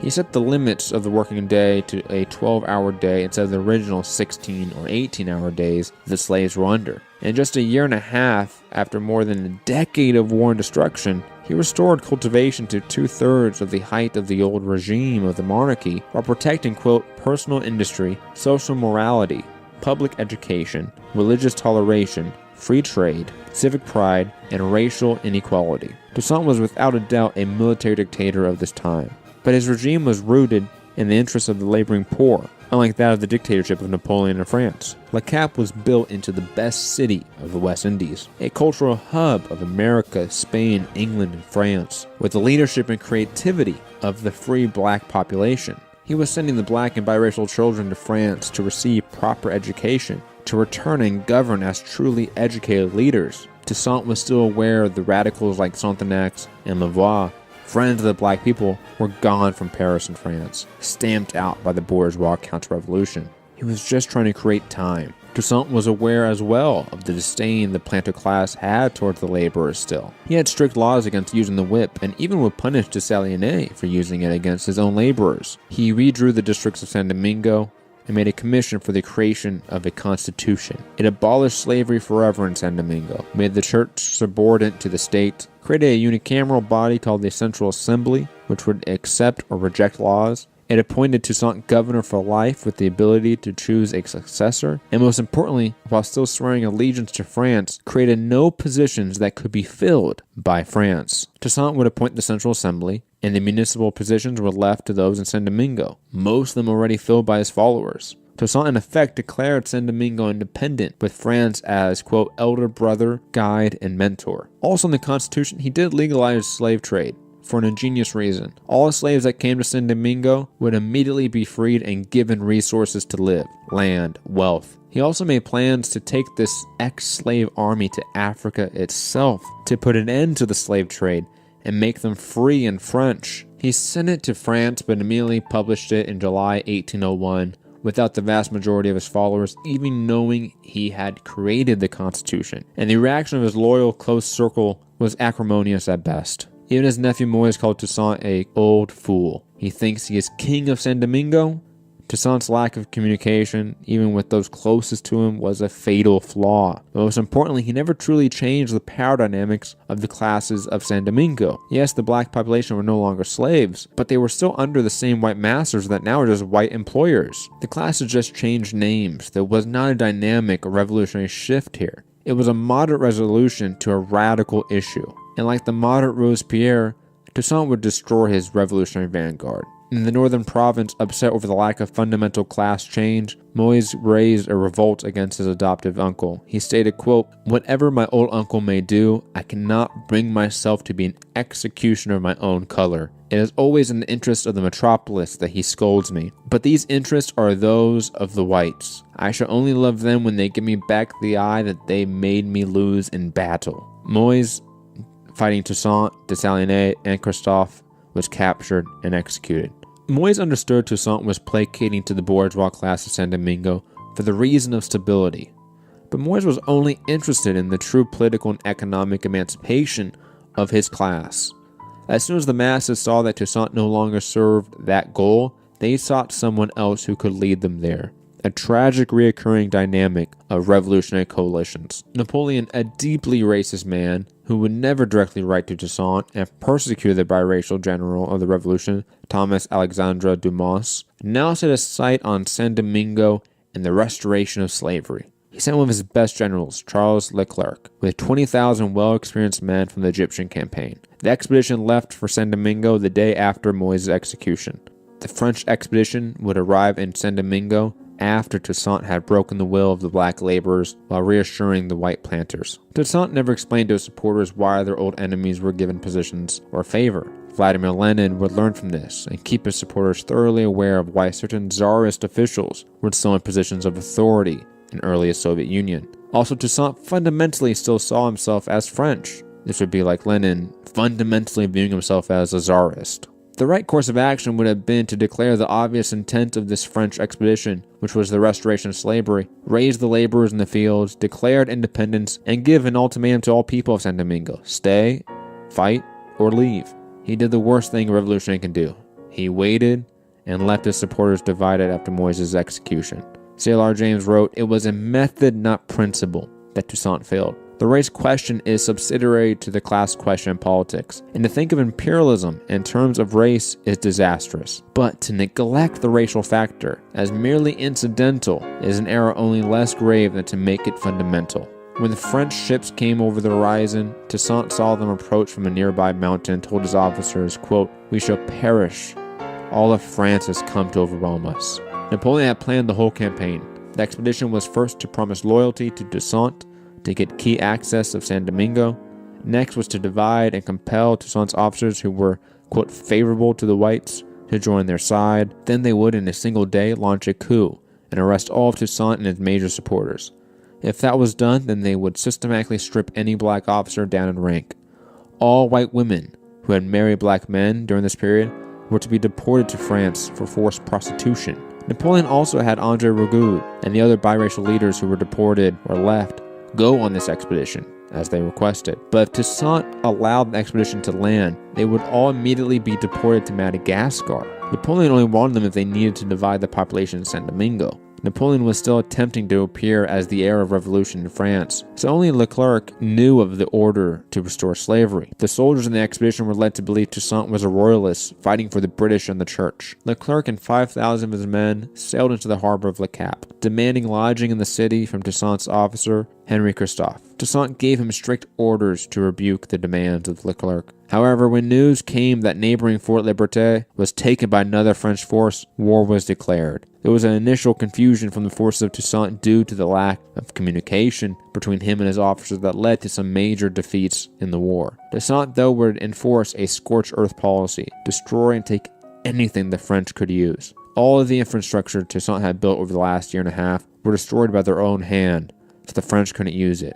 [SPEAKER 1] He set the limits of the working day to a 12-hour day instead of the original 16 or 18-hour days the slaves were under. And just a year and a half after more than a decade of war and destruction, he restored cultivation to 2/3 of the height of the old regime of the monarchy while protecting, quote, personal industry, social morality, public education, religious toleration, free trade, civic pride, and racial inequality. Toussaint was without a doubt a military dictator of this time, but his regime was rooted in the interests of the laboring poor, unlike that of the dictatorship of Napoleon in France. Le Cap was built into the best city of the West Indies, a cultural hub of America, Spain, England, and France, with the leadership and creativity of the free black population. He was sending the black and biracial children to France to receive proper education, to return and govern as truly educated leaders. Toussaint was still aware of the radicals like Sontenax and Lavoie, friends of the black people, were gone from Paris and France, stamped out by the bourgeois counter-revolution. He was just trying to create time. Toussaint was aware as well of the disdain the planter class had towards the laborers still. He had strict laws against using the whip and even would punish Toussaint for using it against his own laborers. He redrew the districts of San Domingo and made a commission for the creation of a constitution. It abolished slavery forever in San Domingo, made the church subordinate to the state, created a unicameral body called the Central Assembly, which would accept or reject laws. It appointed Toussaint governor for life with the ability to choose a successor, and most importantly, while still swearing allegiance to France, created no positions that could be filled by France. Toussaint would appoint the Central Assembly, and the municipal positions were left to those in San Domingo, most of them already filled by his followers. Toussaint in effect declared San Domingo independent, with France as, quote, elder brother, guide, and mentor. Also in the Constitution, he did legalize slave trade. For an ingenious reason. All slaves that came to San Domingo would immediately be freed and given resources to live, land, wealth. He also made plans to take this ex-slave army to Africa itself to put an end to the slave trade and make them free in French. He sent it to France but immediately published it in July 1801 without the vast majority of his followers even knowing he had created the Constitution. And the reaction of his loyal close circle was acrimonious at best. Even his nephew Moise called Toussaint a old fool. He thinks he is king of San Domingo. Toussaint's lack of communication, even with those closest to him, was a fatal flaw. But most importantly, he never truly changed the power dynamics of the classes of San Domingo. Yes, the black population were no longer slaves, but they were still under the same white masters that now are just white employers. The classes just changed names. There was not a dynamic or revolutionary shift here. It was a moderate resolution to a radical issue. And like the moderate Robespierre, Toussaint would destroy his revolutionary vanguard. In the northern province, upset over the lack of fundamental class change, Moise raised a revolt against his adoptive uncle. He stated, quote, "Whatever my old uncle may do, I cannot bring myself to be an executioner of my own color. It is always in the interest of the metropolis that he scolds me. But these interests are those of the whites. I shall only love them when they give me back the eye that they made me lose in battle." Moise, fighting Toussaint, Toussaint, and Christophe, was captured and executed. Moise understood Toussaint was placating to the bourgeois class of San Domingo for the reason of stability. But Moise was only interested in the true political and economic emancipation of his class. As soon as the masses saw that Toussaint no longer served that goal, they sought someone else who could lead them there. a tragic reoccurring dynamic of revolutionary coalitions. Napoleon, a deeply racist man who would never directly write to Toussaint and persecuted the biracial general of the revolution, Thomas Alexandre Dumas, now set his sight on Saint Domingo and the restoration of slavery. He sent one of his best generals, Charles Leclerc, with 20,000 well-experienced men from the Egyptian campaign. The expedition left for Saint Domingo the day after Moïse's execution. The French expedition would arrive in Saint Domingo after Toussaint had broken the will of the black laborers while reassuring the white planters. Toussaint never explained to his supporters why their old enemies were given positions or favor. Vladimir Lenin would learn from this and keep his supporters thoroughly aware of why certain czarist officials were still in positions of authority in earliest Soviet Union. Also, Toussaint fundamentally still saw himself as French. This would be like Lenin fundamentally viewing himself as a czarist. The right course of action would have been to declare the obvious intent of this French expedition, which was the restoration of slavery, raise the laborers in the fields, declare independence, and give an ultimatum to all people of Saint Domingo: stay, fight, or leave. He did the worst thing a revolutionary can do. He waited and left his supporters divided after Moïse's execution. C.L.R. James wrote, "It was a method, not principle, that Toussaint failed. The race question is subsidiary to the class question in politics, and to think of imperialism in terms of race is disastrous. But to neglect the racial factor as merely incidental is an error only less grave than to make it fundamental." When the French ships came over the horizon, Toussaint saw them approach from a nearby mountain and told his officers, quote, "We shall perish. All of France has come to overwhelm us." Napoleon had planned the whole campaign. The expedition was first to promise loyalty to Toussaint, to get key access of Saint Domingo. Next was to divide and compel Toussaint's officers who were, quote, favorable to the whites to join their side. Then they would, in a single day, launch a coup and arrest all of Toussaint and his major supporters. If that was done, then they would systematically strip any black officer down in rank. All white women who had married black men during this period were to be deported to France for forced prostitution. Napoleon also had André Rigaud and the other biracial leaders who were deported or left go on this expedition, as they requested. But if Toussaint allowed the expedition to land, they would all immediately be deported to Madagascar. Napoleon only wanted them if they needed to divide the population in Saint Domingo. Napoleon was still attempting to appear as the heir of revolution in France, so only Leclerc knew of the order to restore slavery. The soldiers in the expedition were led to believe Toussaint was a royalist fighting for the British and the church. Leclerc and 5,000 of his men sailed into the harbor of Le Cap, demanding lodging in the city from Toussaint's officer, Henri Christophe. Toussaint gave him strict orders to rebuke the demands of Leclerc. However, when news came that neighboring Fort Liberté was taken by another French force, war was declared. There was an initial confusion from the forces of Toussaint due to the lack of communication between him and his officers that led to some major defeats in the war. Toussaint, though, would enforce a scorched earth policy, destroy and take anything the French could use. All of the infrastructure Toussaint had built over the last year and a half were destroyed by their own hand, so the French couldn't use it.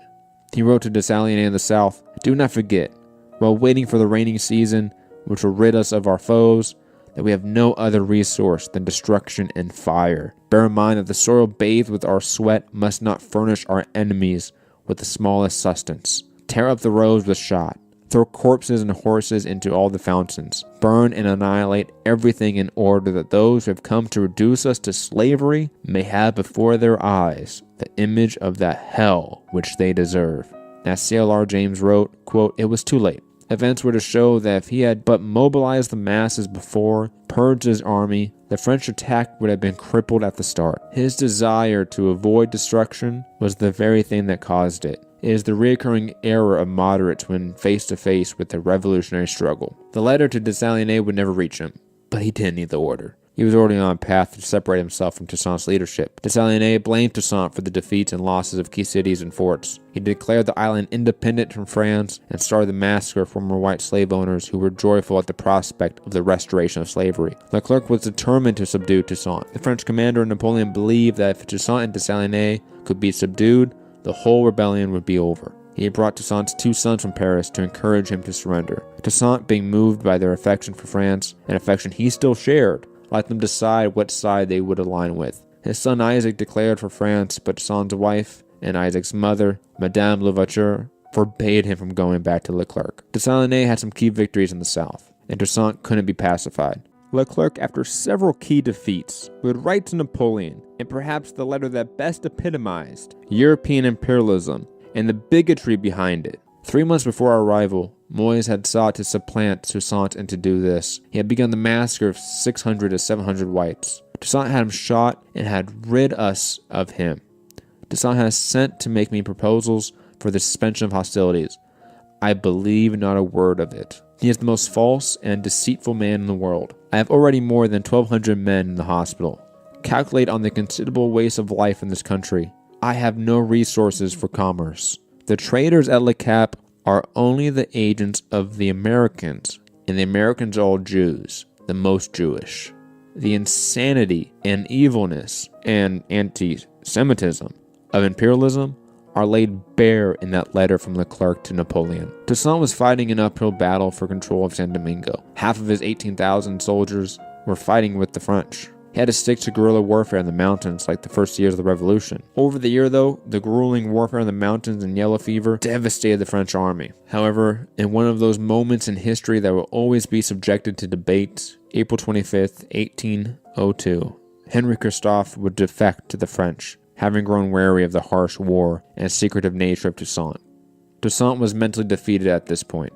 [SPEAKER 1] He wrote to Dessalines in the south, "Do not forget, while waiting for the rainy season, which will rid us of our foes, that we have no other resource than destruction and fire. Bear in mind that the soil bathed with our sweat must not furnish our enemies with the smallest sustenance. Tear up the roads with shot. Throw corpses and horses into all the fountains. Burn and annihilate everything in order that those who have come to reduce us to slavery may have before their eyes the image of that hell which they deserve." As C.L.R. James wrote, quote, "It was too late. Events were to show that if he had but mobilized the masses before, purged his army, the French attack would have been crippled at the start. His desire to avoid destruction was the very thing that caused it. It is the recurring error of moderates when face to face with the revolutionary struggle." The letter to Dessalines would never reach him, but he didn't need the order. He was already on a path to separate himself from Toussaint's leadership. Dessalines blamed Toussaint for the defeats and losses of key cities and forts. He declared the island independent from France and started the massacre of former white slave owners who were joyful at the prospect of the restoration of slavery. Leclerc was determined to subdue Toussaint. The French commander Napoleon believed that if Toussaint and Dessalines could be subdued, the whole rebellion would be over. He had brought Toussaint's 2 sons from Paris to encourage him to surrender. Toussaint, being moved by their affection for France, an affection he still shared, let them decide what side they would align with. His son Isaac declared for France, but Toussaint's wife and Isaac's mother, Madame Louverture, forbade him from going back to Leclerc. Dessalines had some key victories in the south, and Toussaint couldn't be pacified. Leclerc, after several key defeats, would write to Napoleon in perhaps the letter that best epitomized European imperialism and the bigotry behind it. 3 months before our arrival, Moyes had sought to supplant Toussaint, and to do this, he had begun the massacre of 600 to 700 whites. Toussaint had him shot and had rid us of him. Toussaint has sent to make me proposals for the suspension of hostilities. I believe not a word of it. He is the most false and deceitful man in the world. I have already more than 1,200 men in the hospital. Calculate on the considerable waste of life in this country. I have no resources for commerce. The traders at Le Cap are only the agents of the Americans, and the Americans are all Jews, the most Jewish. The insanity and evilness and anti-Semitism of imperialism are laid bare in that letter from Leclerc to Napoleon. Toussaint was fighting an uphill battle for control of Saint Domingo. Half of his 18,000 soldiers were fighting with the French. He had to stick to guerrilla warfare in the mountains like the first years of the revolution. Over the year, though, the grueling warfare in the mountains and yellow fever devastated the French army. However, in one of those moments in history that will always be subjected to debate, April 25th, 1802, Henry Christophe would defect to the French, having grown wary of the harsh war and secretive nature of Toussaint. Toussaint was mentally defeated at this point,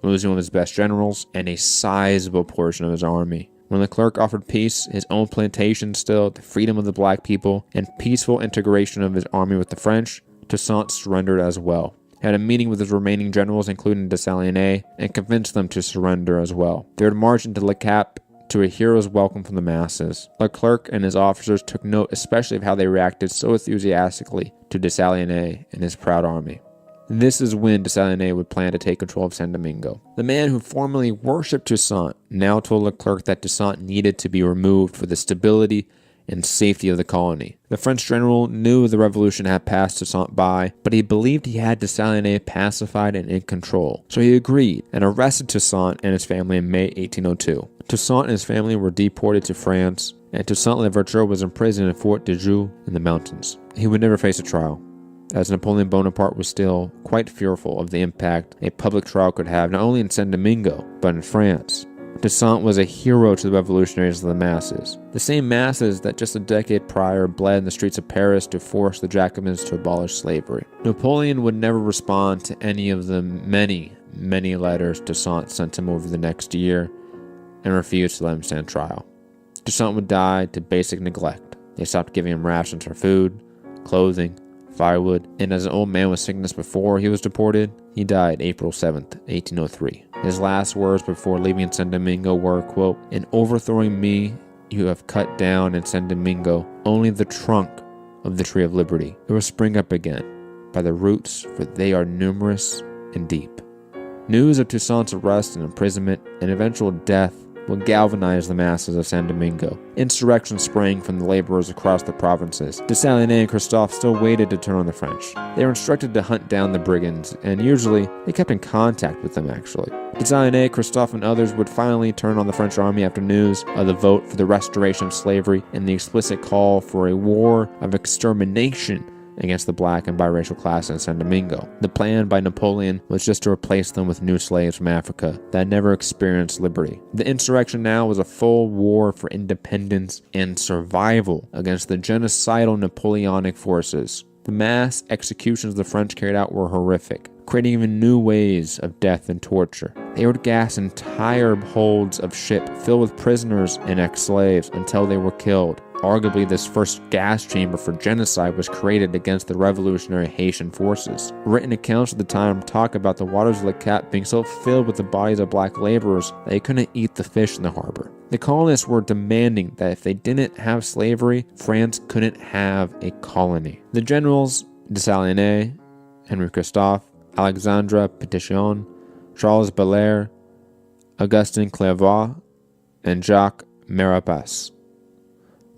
[SPEAKER 1] losing one of his best generals and a sizable portion of his army. When Leclerc offered peace, his own plantation still, the freedom of the black people, and peaceful integration of his army with the French, Toussaint surrendered as well. He had a meeting with his remaining generals, including Dessalines, and convinced them to surrender as well. They would march into Le Cap to a hero's welcome from the masses. Leclerc and his officers took note especially of how they reacted so enthusiastically to Dessalines and his proud army. This is when Dessalines would plan to take control of Saint Domingo. The man who formerly worshipped Toussaint now told Leclerc that Toussaint needed to be removed for the stability and safety of the colony. The French general knew the revolution had passed Toussaint by, but he believed he had Dessalines pacified and in control. So he agreed and arrested Toussaint and his family in May 1802. Toussaint and his family were deported to France, and Toussaint Louverture was imprisoned in Fort de Joux in the mountains. He would never face a trial, as Napoleon Bonaparte was still quite fearful of the impact a public trial could have not only in Saint Domingo, but in France. Toussaint was a hero to the revolutionaries of the masses, the same masses that just a decade prior bled in the streets of Paris to force the Jacobins to abolish slavery. Napoleon would never respond to any of the many letters Toussaint sent him over the next year, and refused to let him stand trial. Toussaint would die to basic neglect. They stopped giving him rations for food, clothing, firewood, and as an old man with sickness before he was deported, he died April 7th, 1803. His last words before leaving Saint Domingo were, quote, "In overthrowing me, you have cut down in Saint Domingo only the trunk of the tree of liberty. It will spring up again by the roots, for they are numerous and deep." News of Toussaint's arrest and imprisonment and eventual death would galvanize the masses of Saint Domingo. Insurrection sprang from the laborers across the provinces. Dessalines and Christophe still waited to turn on the French. They were instructed to hunt down the brigands, and usually they kept in contact with them actually. Dessalines, Christophe, and others would finally turn on the French army after news of the vote for the restoration of slavery and the explicit call for a war of extermination against the black and biracial class in Saint Domingo. The plan by Napoleon was just to replace them with new slaves from Africa that never experienced liberty. The insurrection now was a full war for independence and survival against the genocidal Napoleonic forces. The mass executions the French carried out were horrific, creating even new ways of death and torture. They would gas entire holds of ship filled with prisoners and ex-slaves until they were killed. Arguably, this first gas chamber for genocide was created against the revolutionary Haitian forces. Written accounts at the time talk about the waters of Le Cap being so filled with the bodies of black laborers that they couldn't eat the fish in the harbor. The colonists were demanding that if they didn't have slavery, France couldn't have a colony. The generals, Dessalines, Henry Christophe, Alexandre Pétion, Charles Belair, Augustin Clairvaux, and Jacques Maurepas,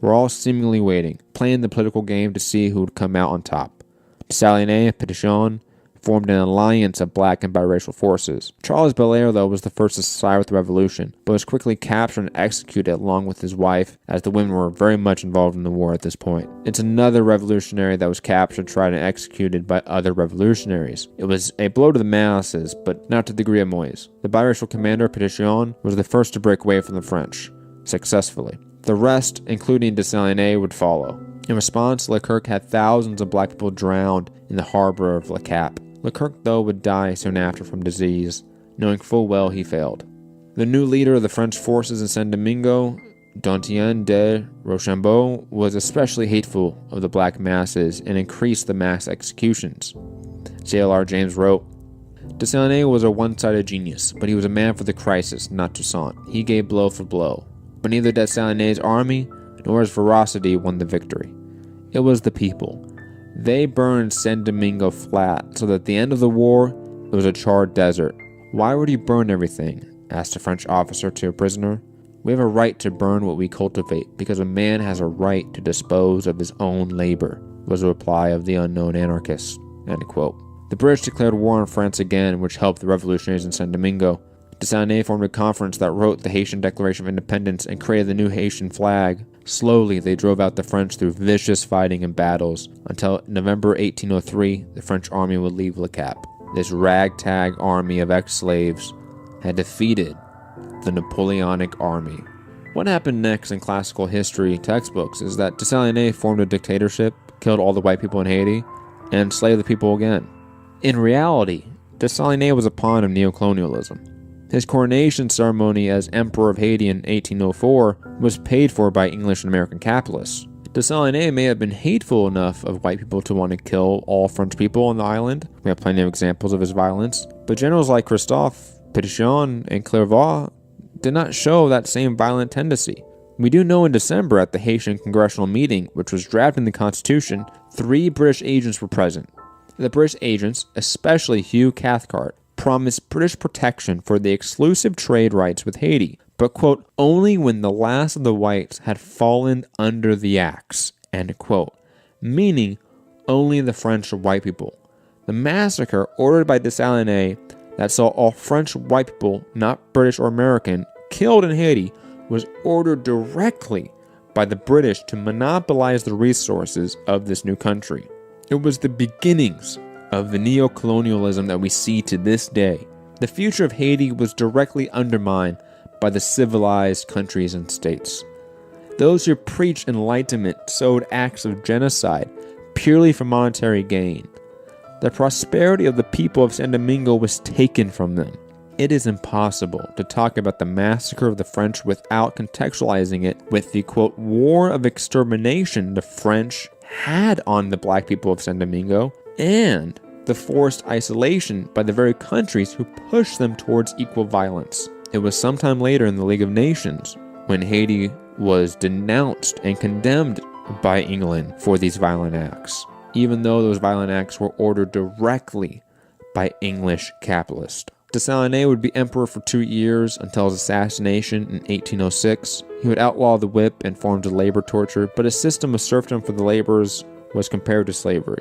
[SPEAKER 1] were all seemingly waiting, playing the political game to see who would come out on top. Dessalines and Pétion formed an alliance of black and biracial forces. Charles Belair, though, was the first to side with the revolution, but was quickly captured and executed along with his wife, as the women were very much involved in the war at this point. It's another revolutionary that was captured, tried, and executed by other revolutionaries. It was a blow to the masses, but not to the degree of Moise. The biracial commander, Pétion, was the first to break away from the French, successfully. The rest, including Toussaint, would follow. In response, Leclerc had thousands of black people drowned in the harbor of Le Cap. Leclerc, though, would die soon after from disease, knowing full well he failed. The new leader of the French forces in Saint-Domingue, Dontien de Rochambeau, was especially hateful of the black masses and increased the mass executions. JLR James wrote, Toussaint was a one-sided genius, but he was a man for the crisis, not Toussaint. He gave blow for blow. But neither Toussaint's army nor his ferocity won the victory. It was the people. They burned Saint-Domingue flat, so that at the end of the war, it was a charred desert. "Why would you burn everything?" asked a French officer to a prisoner. "We have a right to burn what we cultivate, because a man has a right to dispose of his own labor," was the reply of the unknown anarchist. End quote. The British declared war on France again, which helped the revolutionaries in Saint-Domingue. Toussaint formed a conference that wrote the Haitian Declaration of Independence and created the new Haitian flag. Slowly, they drove out the French through vicious fighting and battles, until November 1803, the French army would leave Le Cap. This ragtag army of ex-slaves had defeated the Napoleonic army. What happened next in classical history textbooks is that Toussaint formed a dictatorship, killed all the white people in Haiti, and enslaved the people again. In reality, Toussaint was a pawn of neocolonialism. His coronation ceremony as Emperor of Haiti in 1804 was paid for by English and American capitalists. Toussaint may have been hateful enough of white people to want to kill all French people on the island. We have plenty of examples of his violence. But generals like Christophe, Pétion, and Clervaux did not show that same violent tendency. We do know in December at the Haitian congressional meeting, which was drafting the Constitution, 3 British agents were present. The British agents, especially Hugh Cathcart, promised British protection for the exclusive trade rights with Haiti, but, quote, only when the last of the whites had fallen under the axe, end quote, meaning only the French white people. The massacre ordered by Toussaint that saw all French white people, not British or American, killed in Haiti was ordered directly by the British to monopolize the resources of this new country. It was the beginnings of the neo-colonialism that we see to this day. The future of Haiti was directly undermined by the civilized countries and states. Those who preached enlightenment sowed acts of genocide purely for monetary gain. The prosperity of the people of Saint-Domingue was taken from them. It is impossible to talk about the massacre of the French without contextualizing it with the, quote, war of extermination the French had on the black people of Saint-Domingue and the forced isolation by the very countries who pushed them towards equal violence. It was sometime later in the League of Nations when Haiti was denounced and condemned by England for these violent acts, even though those violent acts were ordered directly by English capitalists. Toussaint would be emperor for 2 years until his assassination in 1806. He would outlaw the whip and forms of labor torture, but a system of serfdom for the laborers was compared to slavery.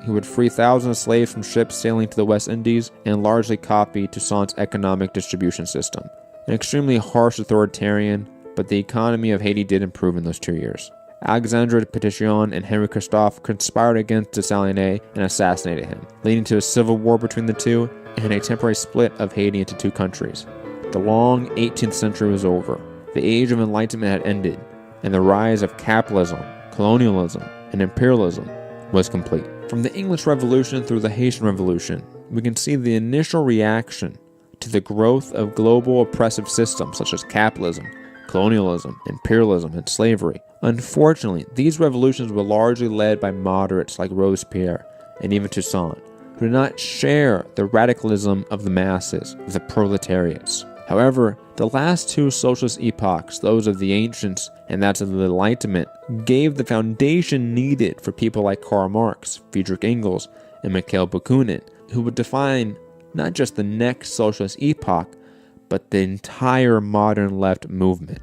[SPEAKER 1] He would free thousands of slaves from ships sailing to the West Indies and largely copy Toussaint's economic distribution system. An extremely harsh authoritarian, but the economy of Haiti did improve in those 2 years. Alexandre Pétion and Henry Christophe conspired against Toussaint and assassinated him, leading to a civil war between the two and a temporary split of Haiti into 2 countries. The long 18th century was over. The age of enlightenment had ended, and the rise of capitalism, colonialism, and imperialism was complete. From the English Revolution through the Haitian Revolution, we can see the initial reaction to the growth of global oppressive systems such as capitalism, colonialism, imperialism, and slavery. Unfortunately, these revolutions were largely led by moderates like Robespierre and even Toussaint, who did not share the radicalism of the masses, the proletariats. However, the last 2 socialist epochs, those of the ancients and that of the Enlightenment, gave the foundation needed for people like Karl Marx, Friedrich Engels, and Mikhail Bakunin, who would define not just the next socialist epoch, but the entire modern left movement.